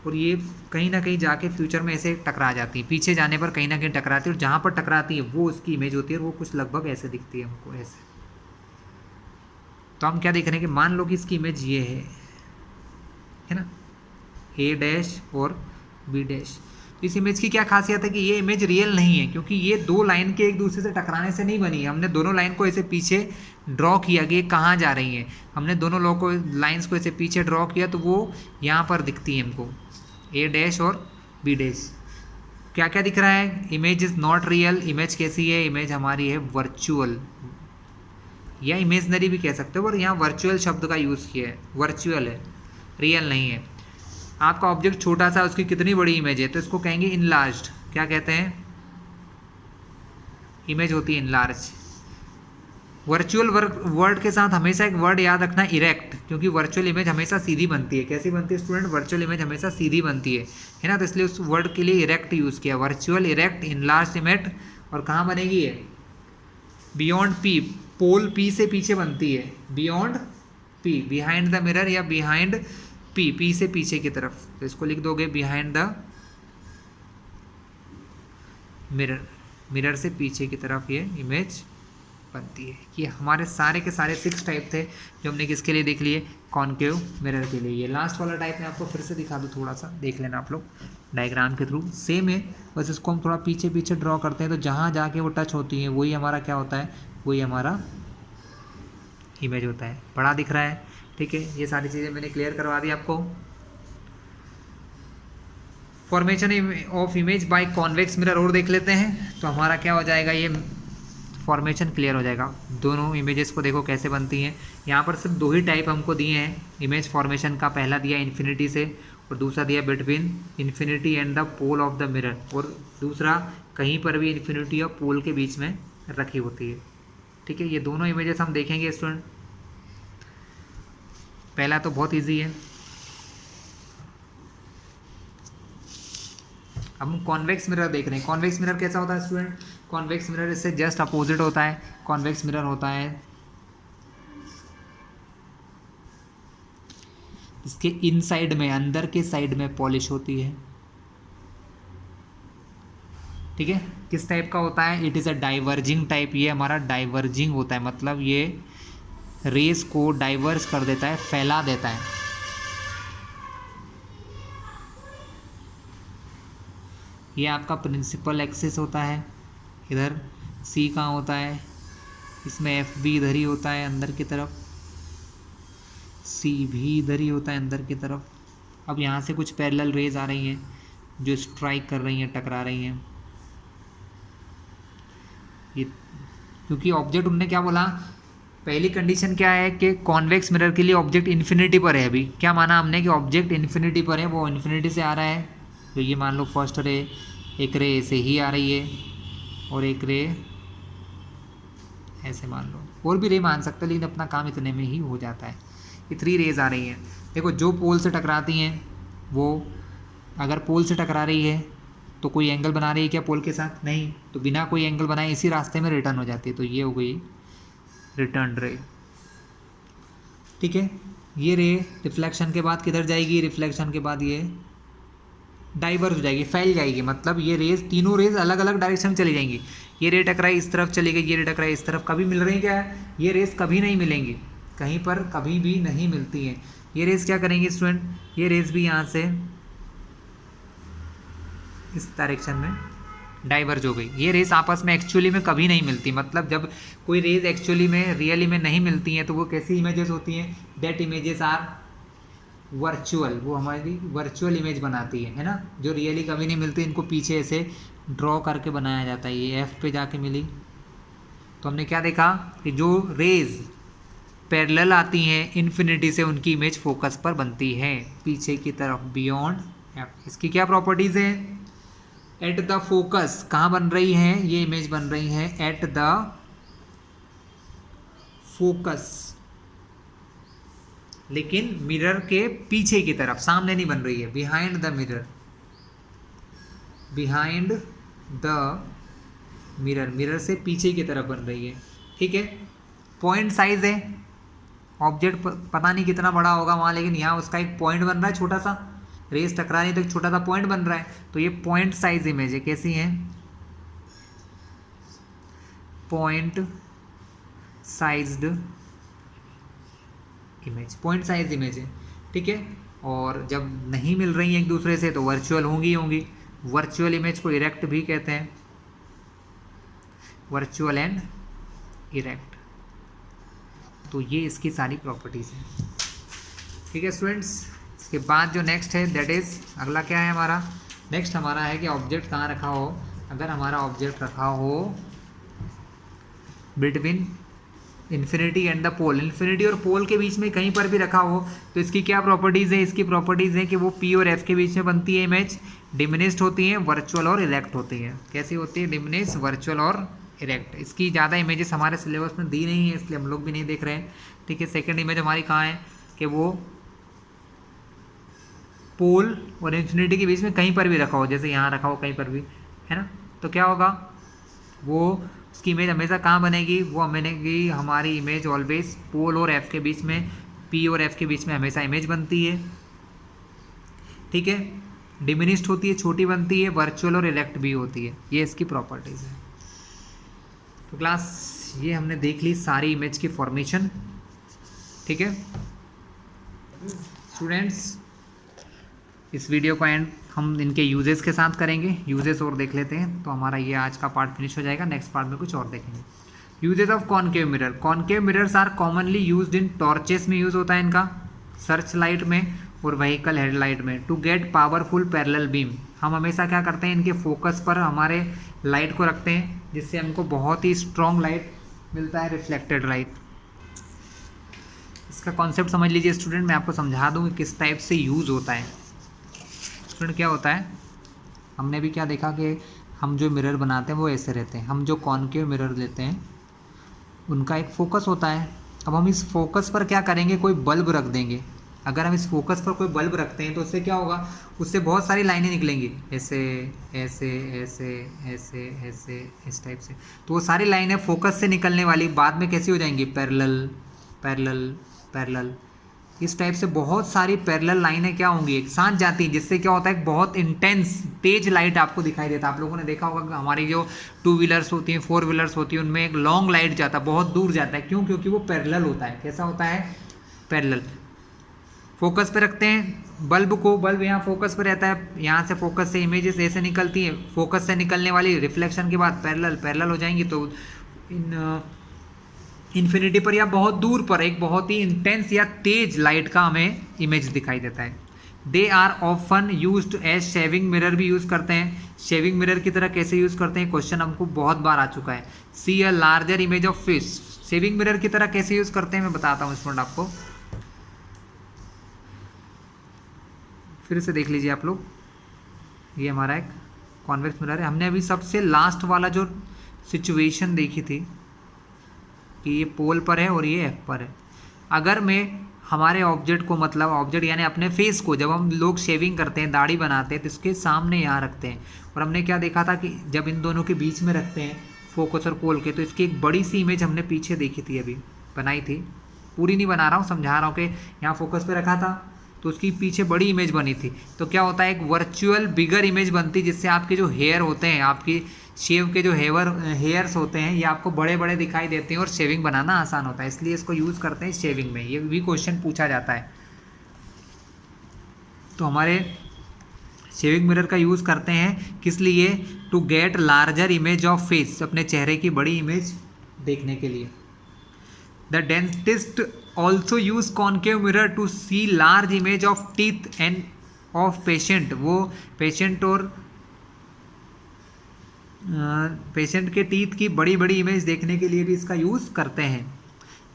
और ये कहीं ना कहीं जाके फ्यूचर में ऐसे टकरा जाती है, पीछे जाने पर कहीं ना कहीं टकराती है, और जहाँ पर टकराती है वो उसकी इमेज होती है, और वो कुछ लगभग ऐसे दिखती है हमको, ऐसे। तो हम क्या देख रहे हैं कि मान लो कि इसकी इमेज ये है ना, ए डैश और बी डैश। तो इस इमेज की क्या खासियत है कि ये इमेज रियल नहीं है, क्योंकि ये दो लाइन के एक दूसरे से टकराने से नहीं बनी है। हमने दोनों लाइन को ऐसे पीछे ड्रॉ किया कि ये कहाँ जा रही है, हमने दोनों लाइन्स को ऐसे पीछे ड्रॉ किया, तो वो यहाँ पर दिखती है हमको, ए डैश और बी डैश। क्या क्या दिख रहा है, image is not real. Image कैसी है, इमेज हमारी है वर्चुअल, या इमेजनरी भी कह सकते हो, और यहाँ वर्चुअल शब्द का यूज़ किया है, वर्चुअल है, रियल नहीं है। आपका ऑब्जेक्ट छोटा सा, उसकी कितनी बड़ी इमेज है, तो इसको कहेंगे इनलार्ज्ड। क्या कहते हैं, इमेज होती है इनलार्ज। वर्चुअल वर्ड के साथ हमेशा एक वर्ड याद रखना, इरेक्ट, क्योंकि वर्चुअल इमेज हमेशा सीधी बनती है। कैसी बनती है स्टूडेंट, वर्चुअल इमेज हमेशा सीधी बनती है ना, तो इसलिए उस वर्ड के लिए इरेक्ट यूज़ किया, वर्चुअल, इरेक्ट, इनलार्ज इमेज। और कहाँ बनेगी ये, बियॉन्ड पी, पोल पी से पीछे बनती है, beyond P, behind the mirror या बिहाइंड पी, पी से पीछे की तरफ, तो इसको लिख दोगे बिहाइंड द मिरर, मिरर से पीछे की तरफ ये इमेज बनती है। ये हमारे सारे के सारे 6 टाइप थे जो हमने किसके लिए देख लिए, कॉनकेव मिरर के लिए। ये लास्ट वाला टाइप मैं आपको फिर से दिखा दूँ, थोड़ा सा देख लेना आप लोग डायग्राम के थ्रू, सेम है, बस इसको हम थोड़ा पीछे पीछे ड्रॉ करते हैं, तो जहाँ जाके वो टच होती हैं वही हमारा क्या होता है, वही हमारा इमेज होता है। बड़ा दिख रहा है, ठीक है। ये सारी चीज़ें मैंने क्लियर करवा दी आपको। Formation of image by convex mirror और देख लेते हैं, तो हमारा क्या हो जाएगा, ये फॉर्मेशन क्लियर हो जाएगा। दोनों इमेजेस को देखो कैसे बनती हैं। यहाँ पर सिर्फ 2 ही टाइप हमको दिए हैं इमेज फॉर्मेशन का, पहला दिया इन्फिनिटी से और दूसरा दिया between infinity and the pole of the mirror, और दूसरा कहीं पर भी इन्फिनिटी और पोल के बीच में रखी होती है, ठीक है। ये दोनों इमेजेस हम देखेंगे स्टूडेंट। पहला तो बहुत इजी है, अब हम कॉन्वेक्स मिरर देख रहे हैं। कॉन्वेक्स मिरर कैसा होता है स्टूडेंट, कॉन्वेक्स मिरर इससे जस्ट अपोजिट होता है। कॉन्वेक्स मिरर होता है इसके इनसाइड में, अंदर के साइड में पॉलिश होती है, ठीक है। किस टाइप का होता है, it is a diverging type. ये हमारा डाइवर्जिंग होता है, मतलब ये रेस को डाइवर्स कर देता है, फैला देता है। ये आपका प्रिंसिपल एक्सिस होता है, इधर सी कहाँ होता है, इसमें एफ भी इधर ही होता है अंदर की तरफ, सी भी इधर ही होता है अंदर की तरफ। अब यहाँ से कुछ पैरेलल रेज आ रही हैं जो स्ट्राइक कर रही हैं, टकरा रही हैं। ये क्योंकि ऑब्जेक्ट उनने क्या बोला, पहली कंडीशन क्या है कि कॉन्वेक्स मिरर के लिए ऑब्जेक्ट इन्फिनिटी पर है। अभी क्या माना हमने कि ऑब्जेक्ट इन्फिनिटी पर है, वो इन्फिनिटी से आ रहा है। तो ये मान लो फर्स्ट रे, एक रे ऐसे ही आ रही है और एक रे ऐसे मान लो, और भी रे मान सकते हैं, लेकिन अपना काम इतने में ही हो जाता है। ये 3 रेज आ रही हैं। देखो जो पोल से टकराती हैं वो, अगर पोल से टकरा रही है तो कोई एंगल बना रही है क्या पोल के साथ, नहीं, तो बिना कोई एंगल बनाए इसी रास्ते में रिटर्न हो जाती है। तो ये हो गई रिटर्न रे, ठीक है। ये रे रिफ्लेक्शन के बाद किधर जाएगी, रिफ्लेक्शन के बाद ये डाइवर्स हो जाएगी, फैल जाएगी, मतलब ये रेज, तीनों रेज अलग अलग डायरेक्शन में चली जाएंगी। ये रे टकराई इस तरफ चली गई, ये रे टकराई इस तरफ, कभी मिल रही क्या, ये रेस कभी नहीं मिलेंगी, कहीं पर कभी भी नहीं मिलती हैं। ये रेस क्या करेंगे स्टूडेंट, ये रेस भी यहाँ से इस डायरेक्शन में डाइवर्ज हो गई। ये रेस आपस में एक्चुअली में कभी नहीं मिलती, मतलब जब कोई रेज एक्चुअली में रियली में नहीं मिलती हैं तो वो कैसी इमेजेस होती हैं, दैट इमेजेस आर वर्चुअल, वो हमारी वर्चुअल इमेज बनाती है ना, जो रियली कभी नहीं मिलती। इनको पीछे ऐसे ड्रॉ करके बनाया जाता है। ये एफ पे जाके मिली, तो हमने क्या देखा कि जो रेज पैरेलल आती हैं इन्फिनिटी से, उनकी इमेज फोकस पर बनती है पीछे की तरफ, बियॉन्ड एफ। इसकी क्या प्रॉपर्टीज़ हैं, एट द फोकस कहाँ बन रही हैं, ये इमेज बन रही है एट द फोकस, लेकिन मिरर के पीछे की तरफ, सामने नहीं बन रही है, behind the mirror, behind the mirror, mirror से पीछे की तरफ बन रही है, ठीक है। पॉइंट साइज है, ऑब्जेक्ट पता नहीं कितना बड़ा होगा वहाँ, लेकिन यहाँ उसका एक पॉइंट बन रहा है छोटा सा, रेस टकरा रही है तो एक छोटा सा पॉइंट बन रहा है, तो ये पॉइंट साइज इमेज है। कैसी है? Point sized image, point size image है, ठीक है। और जब नहीं मिल रही है एक दूसरे से तो वर्चुअल होंगी होंगी। वर्चुअल इमेज को इरेक्ट भी कहते हैं, वर्चुअल एंड इरेक्ट। तो ये इसकी सारी प्रॉपर्टीज हैं, ठीक है स्टूडेंट्स। इसके बाद जो नेक्स्ट है दैट इज, अगला क्या है हमारा? नेक्स्ट हमारा है कि ऑब्जेक्ट कहाँ रखा हो। अगर हमारा ऑब्जेक्ट रखा हो between infinity and the pole, infinity और पोल के बीच में कहीं पर भी रखा हो, तो इसकी क्या प्रॉपर्टीज़ है? इसकी प्रॉपर्टीज़ है कि वो पी और एफ के बीच में बनती है इमेज, डिमिनिश्ड होती है, वर्चुअल और इरेक्ट होती है। कैसी होती है? डिमिनिश्ड, वर्चुअल और इरेक्ट। इसकी ज़्यादा इमेजेस हमारे सिलेबस में दी नहीं है, इसलिए हम लोग भी नहीं देख रहे हैं, ठीक है। सेकेंड इमेज हमारी कहाँ है कि वो पोल और इन्फिनिटी के बीच में कहीं पर भी रखा हो, जैसे यहाँ रखा हो कहीं पर भी, है ना। तो क्या होगा? वो उसकी इमेज हमेशा कहाँ बनेगी? वो बनेगी हमारी इमेज ऑलवेज पोल और एफ के बीच में, पी और एफ के बीच में हमेशा इमेज बनती है, ठीक है। डिमिनिश्ड होती है, छोटी बनती है, वर्चुअल और इरेक्ट भी होती है। ये इसकी प्रॉपर्टीज है। तो क्लास ये हमने देख ली सारी इमेज की फॉर्मेशन, ठीक है स्टूडेंट्स। इस वीडियो का एंड हम इनके यूजेस के साथ करेंगे, यूजेस और देख लेते हैं तो हमारा ये आज का पार्ट फिनिश हो जाएगा। नेक्स्ट पार्ट में कुछ और देखेंगे। Uses of concave mirror, concave mirrors are commonly used in torches में यूज़ होता है इनका, सर्च लाइट में और व्हीकल हेडलाइट में, to get powerful parallel beam. हम हमेशा क्या करते हैं, इनके फोकस पर हमारे लाइट को रखते हैं जिससे हमको बहुत ही स्ट्रॉन्ग लाइट मिलता है, रिफ्लेक्टेड लाइट। इसका कॉन्सेप्ट समझ लीजिए स्टूडेंट, मैं आपको समझा दूँ कि किस टाइप से यूज़ होता है। स्टूडेंट क्या होता है, हमने भी क्या देखा कि हम जो मिरर बनाते हैं वो ऐसे रहते हैं। हम जो कॉनकेव मिरर लेते हैं उनका एक फोकस होता है। अब हम इस फोकस पर क्या करेंगे, कोई बल्ब रख देंगे। अगर हम इस फोकस पर कोई बल्ब रखते हैं तो उससे क्या होगा, उससे बहुत सारी लाइनें निकलेंगी, ऐसे ऐसे ऐसे ऐसे ऐसे इस टाइप से। तो वो सारी लाइनें फोकस से निकलने वाली बाद में कैसी हो जाएंगी, पैरेलल पैरेलल पैरेलल। इस टाइप से बहुत सारी पैरेलल लाइनें क्या होंगी, एक साथ जाती हैं, जिससे क्या होता है बहुत इंटेंस तेज लाइट आपको दिखाई देता है। आप लोगों ने देखा होगा हमारी जो 2 व्हीलर्स होती हैं, 4 व्हीलर्स होती हैं, उनमें एक लॉन्ग लाइट जाता है, बहुत दूर जाता है। क्यों? क्योंकि वो पैरेलल होता है। कैसा होता है? पैरेलल। फोकस पे रखते हैं बल्ब को, बल्ब यहाँ फोकस पे रहता है, यहाँ से फोकस से इमेजेस ऐसे निकलती हैं, फोकस से निकलने वाली रिफ्लेक्शन के बाद पैरेलल पैरेलल हो जाएंगी। तो इन इन्फिनिटी पर या बहुत दूर पर एक बहुत ही इंटेंस या तेज लाइट का हमें इमेज दिखाई देता है। They are often used as shaving mirror भी यूज़ करते हैं। शेविंग मिरर की तरह कैसे यूज़ करते हैं, क्वेश्चन हमको बहुत बार आ चुका है। See a larger image of fish, shaving mirror की तरह कैसे यूज़ करते हैं मैं बताता हूँ स्टूडेंट आपको, फिर से देख लीजिए आप लोग। ये हमारा एक कॉन्वेक्स मिरर है। हमने अभी सबसे लास्ट वाला जो सिचुएशन देखी थी कि ये पोल पर है और ये एफ पर है। अगर मैं हमारे ऑब्जेक्ट को, मतलब ऑब्जेक्ट यानी अपने फेस को, जब हम लोग शेविंग करते हैं, दाढ़ी बनाते हैं, तो इसके सामने यहाँ रखते हैं। और हमने क्या देखा था कि जब इन दोनों के बीच में रखते हैं फोकस और पोल के, तो इसकी एक बड़ी सी इमेज हमने पीछे देखी थी, अभी बनाई थी, पूरी नहीं बना रहा हूँ, समझा रहा हूँ कि यहाँ फोकस पे रखा था तो उसकी पीछे बड़ी इमेज बनी थी। तो क्या होता है, एक वर्चुअल बिगर इमेज बनती, जिससे आपके जो हेयर होते हैं, आपकी शेव के जो हेयर्स होते हैं, ये आपको बड़े बड़े दिखाई देते हैं और शेविंग बनाना आसान होता है, इसलिए इसको यूज़ करते हैं शेविंग में। ये भी क्वेश्चन पूछा जाता है। तो हमारे शेविंग मिरर का यूज़ करते हैं किस लिए, to get larger image of face, अपने चेहरे की बड़ी इमेज देखने के लिए। The dentist also use concave mirror to see large image of teeth and of patient, वो पेशेंट और पेशेंट के टीथ की बड़ी बड़ी इमेज देखने के लिए भी इसका यूज़ करते हैं।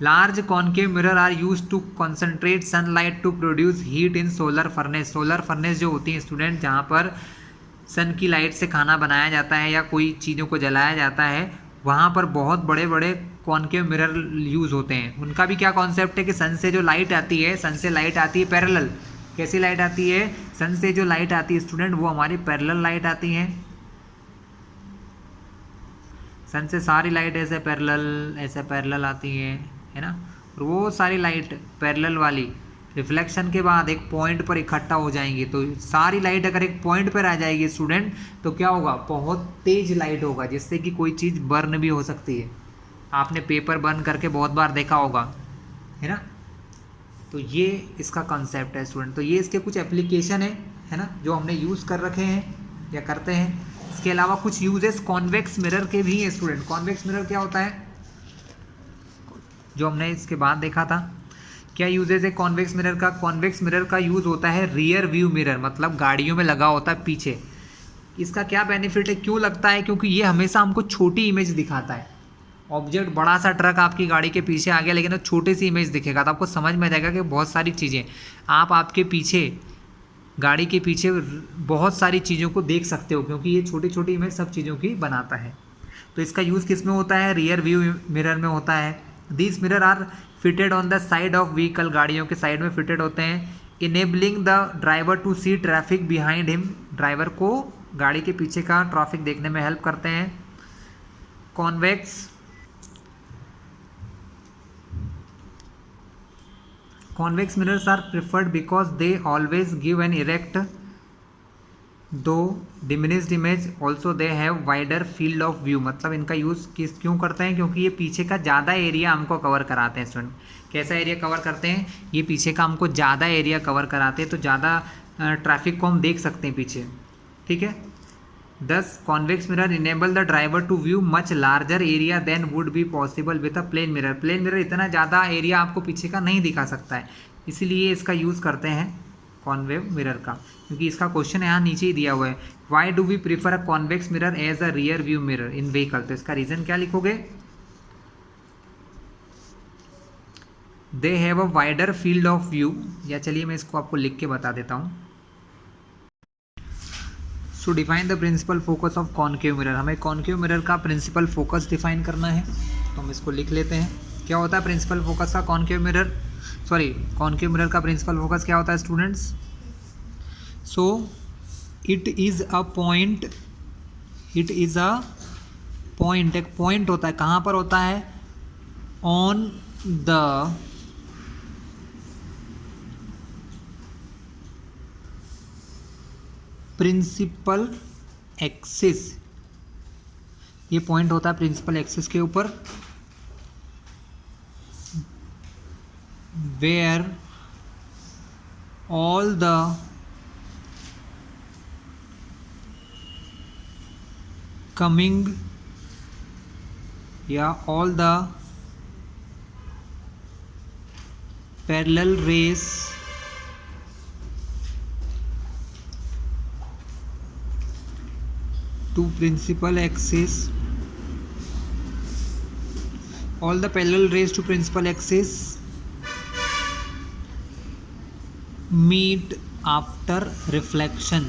Large concave mirror are use to concentrate sunlight to produce heat in solar furnace. Solar furnace जो होती है स्टूडेंट, जहाँ पर सन की लाइट से खाना बनाया जाता है या कोई चीज़ों को जलाया जाता है, वहाँ पर बहुत बड़े बड़े कॉनकेव मिरर यूज़ होते हैं। उनका भी क्या कॉन्सेप्ट है कि सन से जो लाइट आती है, सन से लाइट आती है पैरेलल। कैसी लाइट आती है, सन से जो लाइट आती है स्टूडेंट, वो हमारी पैरेलल लाइट आती है। सन से सारी लाइट ऐसे पैरेलल आती है ना, और वो सारी लाइट पैरेलल वाली रिफ्लेक्शन के बाद एक पॉइंट पर इकट्ठा हो जाएंगी, तो सारी लाइट अगर एक पॉइंट पर आ जाएगी स्टूडेंट, तो क्या होगा, बहुत तेज लाइट होगा, जिससे कि कोई चीज़ बर्न भी हो सकती है। आपने पेपर बर्न करके बहुत बार देखा होगा, है ना। तो ये इसका कॉन्सेप्ट है स्टूडेंट। तो ये इसके कुछ एप्लीकेशन है ना, जो हमने यूज़ कर रखे हैं या करते हैं। इसके अलावा कुछ यूजेस कॉन्वेक्स मिरर के भी हैं स्टूडेंट। कॉन्वेक्स मिरर क्या होता है, जो हमने इसके बाद देखा था। क्या यूजेस है कॉन्वेक्स मिरर का? कॉन्वेक्स मिरर का यूज़ होता है रियर व्यू मिरर, मतलब गाड़ियों में लगा होता है पीछे। इसका क्या बेनिफिट है, क्यों लगता है? क्योंकि ये हमेशा हमको छोटी इमेज दिखाता है। ऑब्जेक्ट बड़ा सा ट्रक आपकी गाड़ी के पीछे आ गया, लेकिन वो छोटी सी इमेज दिखेगा, तो आपको समझ में आ जाएगा कि बहुत सारी चीज़ें आप आपके पीछे, गाड़ी के पीछे बहुत सारी चीज़ों को देख सकते हो, क्योंकि ये छोटी छोटी इमेज सब चीज़ों की बनाता है। तो इसका यूज़ किस में होता है? रियर व्यू मिरर में होता है। These mirror are fitted on the side of vehicle, गाड़ियों के साइड में फिटेड होते हैं। Enabling the driver to see traffic behind him, driver को गाड़ी के पीछे का ट्रैफिक देखने में हेल्प करते हैं। Convex mirrors are preferred because they always give an erect though diminished image, also they have wider field of view। मतलब इनका यूज़ क्यों करते हैं? क्योंकि ये पीछे का ज़्यादा एरिया हमको कवर कराते हैं स्टूडेंट। कैसा एरिया कवर करते हैं? ये पीछे का हमको ज़्यादा एरिया कवर कराते हैं, तो ज़्यादा ट्रैफिक को हम देख सकते हैं पीछे, ठीक है। Thus, convex mirror enable the driver to view much larger area than would be possible with a plane mirror। Plane mirror इतना ज़्यादा एरिया आपको पीछे का नहीं दिखा सकता है, इसीलिए इसका यूज़ करते हैं कॉन्वेव मिरर का। क्योंकि इसका क्वेश्चन यहाँ नीचे ही दिया हुआ है, why do we prefer a convex mirror as a rear view mirror in vehicle. तो इसका रीज़न क्या लिखोगे? They have a wider field of view, या चलिए मैं इसको आपको लिख के बता देता हूँ। So define the principal focus of concave mirror. हमें कॉनकेव मिरर का प्रिंसिपल फोकस डिफाइन करना है, तो हम इसको लिख लेते हैं। क्या होता है प्रिंसिपल फोकस का कॉनकेव मिरर, कॉनकेव मिरर का प्रिंसिपल फोकस क्या होता है students? So it is a point, एक पॉइंट होता है। कहाँ पर होता है? ऑन द प्रिंसिपल एक्सिस, ये पॉइंट होता है प्रिंसिपल एक्सिस के ऊपर। वेयर ऑल द कमिंग या all the parallel rays to principal axis, all the parallel rays to principal axis meet after reflection।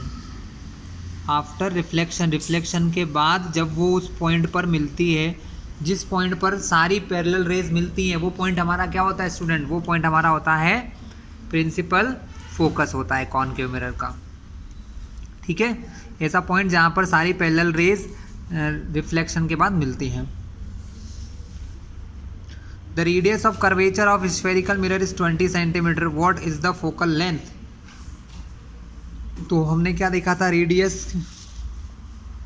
Reflection के बाद जब वो उस पॉइंट पर मिलती है, जिस पॉइंट पर सारी पैरेलल रेज मिलती हैं, वो पॉइंट हमारा क्या होता है स्टूडेंट? वो पॉइंट हमारा होता है प्रिंसिपल फोकस होता है कॉनकेव मिरर का, ठीक है। ऐसा पॉइंट जहाँ पर सारी पैरेलल रेज रिफ्लेक्शन के बाद मिलती हैं। The radius of curvature of spherical mirror is 20 centimetre. What is the focal length? तो हमने क्या देखा था? रेडियस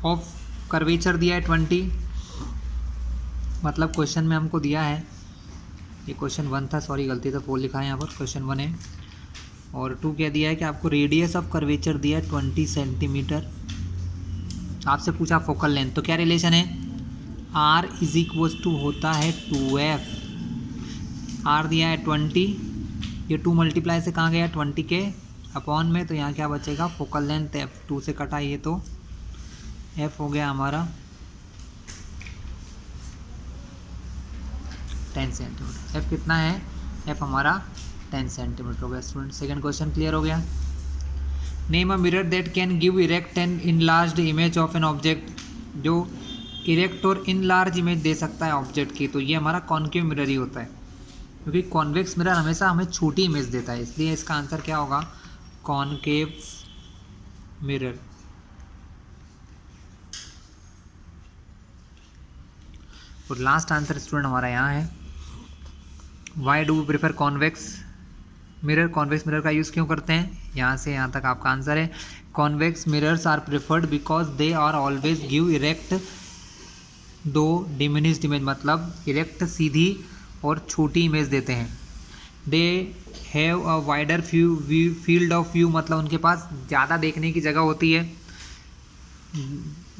ऑफ कर्वेचर दिया है 20, मतलब क्वेश्चन में हमको दिया है, ये क्वेश्चन 1 था, सॉरी गलती से 4 लिखा है यहाँ पर, क्वेश्चन 1 है। और 2 क्या दिया है कि आपको रेडियस ऑफ कर्वेचर दिया है 20 सेंटीमीटर। आपसे पूछा फोकल लेंथ, तो क्या रिलेशन है? R इज इक्वल्स टू होता है 2F। R दिया है 20, ये 2 मल्टीप्लाई से कहाँ गया? 20 के अपॉन में, तो यहाँ क्या बचेगा? फोकल लेंथ F 2 से कटा, ये तो F हो गया हमारा 10 सेंटीमीटर। F कितना है? F हमारा 10 सेंटीमीटर हो गया स्टूडेंट। सेकंड क्वेश्चन क्लियर हो गया। Name a mirror that can give erect and enlarged image of an object, जो इरेक्ट और इनलार्ज इमेज दे सकता है ऑब्जेक्ट की, तो ये हमारा कॉनकेव मिरर ही होता है। क्योंकि कॉन्वेक्स मिरर हमेशा हमें छोटी इमेज देता है, इसलिए इसका आंसर क्या होगा? Concave mirror. और लास्ट आंसर स्टूडेंट हमारा यहाँ है, why do we prefer convex mirror, convex mirror का यूज़ क्यों करते हैं, यहाँ से यहाँ तक आपका आंसर है। Convex mirrors are preferred because they are always give erect दो डिमिनिश्ड इमेज, मतलब इरेक्ट सीधी और छोटी इमेज देते हैं। They have a wider field of view, मतलब उनके पास ज़्यादा देखने की जगह होती है।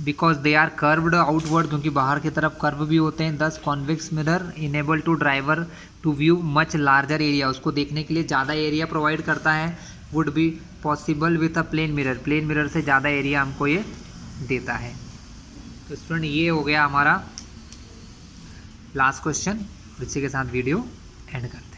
Because they are curved outward, क्योंकि बाहर की तरफ कर्व भी होते हैं। 10 convex mirror enable to driver to view much larger area, उसको देखने के लिए ज़्यादा एरिया प्रोवाइड करता है। Would be possible with a plane mirror, plane mirror से ज़्यादा एरिया हमको ये देता है। तो स्टूडेंट ये हो गया हमारा लास्ट क्वेश्चन, इसी के साथ वीडियो एंड कर